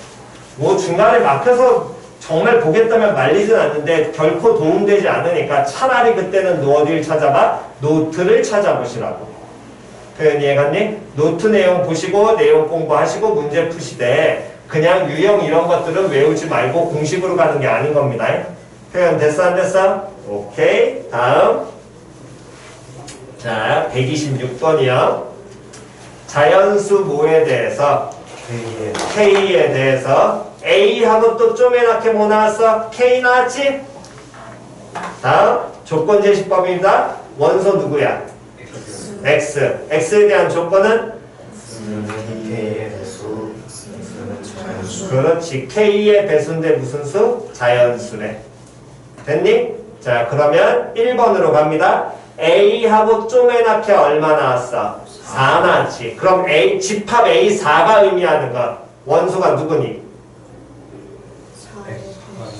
뭐 중간에 막혀서 정말 보겠다면 말리진 않는데 결코 도움되지 않으니까 차라리 그때는 어디를 찾아봐? 노트를 찾아보시라고. 표현 이해갔니? 노트 내용 보시고 내용 공부하시고 문제 푸시되 그냥 유형 이런 것들은 외우지 말고 공식으로 가는 게 아닌 겁니다. 표현 됐어 안 됐어? 오케이. 다음. 자, 126번이요. 자연수 뭐에 대해서? K에 대해서 A하고 또 쪼매나게 뭐 나왔어? K 나왔지? 다음 조건제시법입니다. 원소 누구야? X. X에 대한 조건은? K의 배수. X는 자연수. 그렇지. K의 배수인데 무슨 수? 자연수래. 됐니? 자, 그러면 1번으로 갑니다. A하고 쪼매나게 얼마 나왔어? 4 나왔지. 그럼 집합 A4가 의미하는 것 원소가 누구니?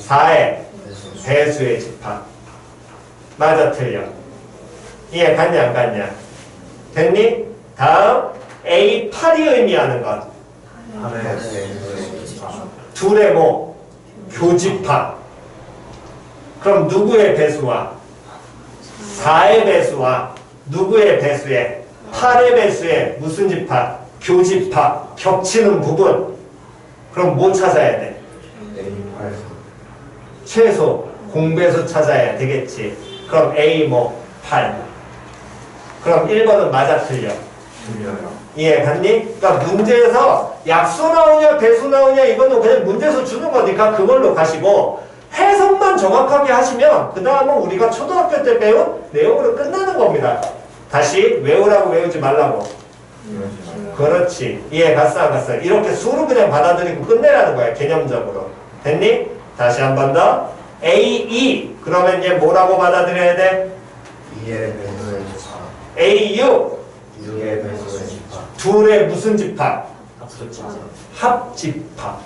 4의 배수의 집합. 맞아 틀려? 이해 갔냐 안 갔냐? 됐니? 다음 A8이 의미하는 것. 둘의 뭐? 교집합. 그럼 누구의 배수와? 4의 배수와 누구의 배수에? 8의 배수에 무슨 집합? 교집합. 겹치는 부분. 그럼 뭐 찾아야 돼? 최소 공배수 찾아야 되겠지. 그럼 A 뭐 8. 그럼 1번은 맞아 틀려? 틀려요. 이해 갔니? 그러니까 문제에서 약수 나오냐 배수 나오냐 이거는 그냥 문제에서 주는 거니까 그걸로 가시고 해석만 정확하게 하시면 그 다음은 우리가 초등학교 때 배운 내용으로 끝나는 겁니다. 다시 외우라고 외우지 말라고. 그렇지. 이해 갔어 안 갔어? 이렇게 수로 그냥 받아들이고 끝내라는 거야. 개념적으로. 됐니? 다시 한 번 더. A2 그러면 얘 뭐라고 받아들여야 돼? 2의 배수의 집합. A6 6의 배수의 집합. 둘의 무슨 집합? 합집합.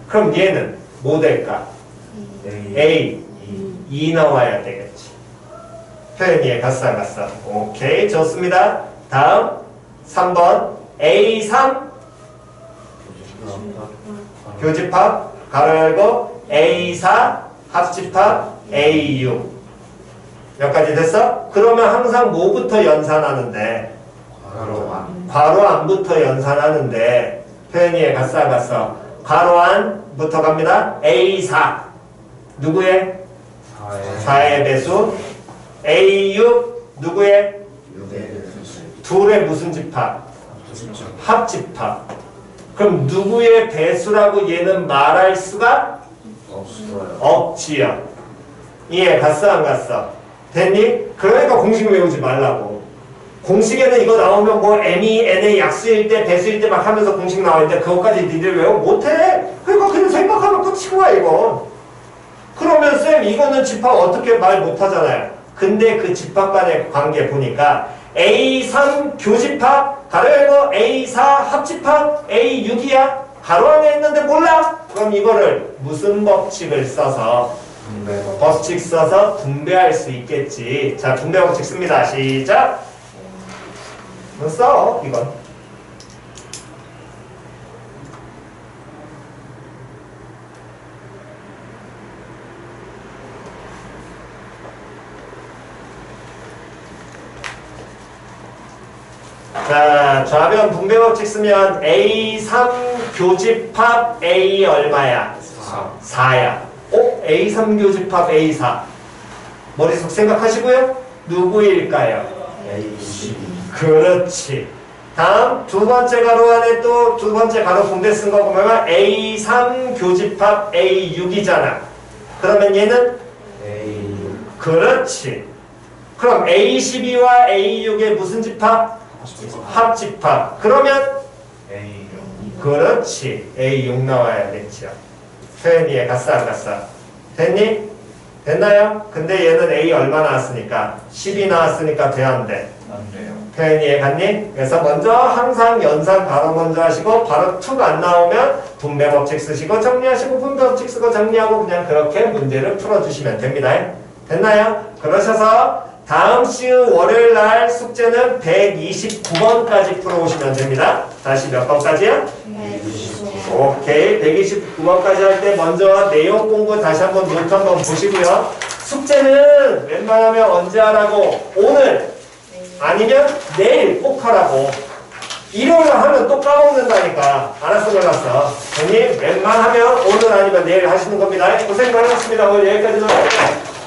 그럼 얘는 뭐 될까? A 2 나와야 되겠지. 표현 이해 갔어 안 갔어? 오케이 좋습니다. 다음 3번 A3 교집합 가로 열고 A4 합집합 A6 여기까지 됐어? 그러면 항상 뭐부터 연산하는데? 괄호 안부터 연산하는데 표현 이해 갔어 안 갔어? 괄호 안부터 갑니다. A4 누구의? 4의 배수 A6 누구의? 6의 배수. 둘의 무슨 집합? 합집합. 그럼 누구의 배수라고 얘는 말할 수가 없어요. 없지요. 이해 갔어 안 갔어? 됐니? 그러니까 공식 외우지 말라고. 공식에는 이거 나오면 뭐 M이 N의 약수일 때 배수일 때 막 하면서 공식 나오는데 그것까지 니들 외워 못해. 그러니까 그냥 생각하면 끝이고 와 이거. 그러면 쌤 이거는 집합 어떻게 말 못하잖아요. 근데 그 집합 간의 관계 보니까 A3 교집합 가로 열고 A4 합집합 A6이야. 가로 안에 있는데 몰라? 그럼 이거를 무슨 법칙을 써서 법칙 써서 분배할 수 있겠지. 자 분배 법칙 씁니다. 시작. 써 이건. 자, 좌변 분배 법칙 쓰면 A3 교집합 A 얼마야? 4야. A3 교집합 A4. 머릿속 생각하시고요. 누구일까요? A12. 그렇지. 다음 두 번째 가로 안에 또 두 번째 가로 분배 쓴 거 보면 A3 교집합 A6이잖아. 그러면 얘는? A6. 그렇지. 그럼 A12와 A6의 무슨 집합? 합집합. 그러면 A6. 그렇지. A6 나와야겠죠. 표현 이해 갔어 안 갔어? 됐니? 됐나요? 근데 얘는 A 얼마 나왔으니까 10이 나왔으니까 돼 안 돼? 안 돼요. 표현 이해 갔니? 그래서 먼저 항상 연산 바로 먼저 하시고 바로 툭 안 나오면 분배 법칙 쓰시고 정리하시고 분배 법칙 쓰고 정리하고 그냥 그렇게 문제를 풀어주시면 됩니다. 됐나요? 그러셔서 다음 주 월요일 날 숙제는 129번까지 풀어오시면 됩니다. 다시 몇 번까지요? 오케이. 129번까지 할 때 먼저 내용 공부 다시 한번 노트 한번 보시고요. 숙제는 웬만하면 언제 하라고? 오늘 아니면 내일 꼭 하라고. 일요일 하면 또 까먹는다니까. 알았어 몰랐어. 형님 웬만하면 오늘 아니면 내일 하시는 겁니다. 고생 많으셨습니다. 오늘 여기까지 하겠습니다.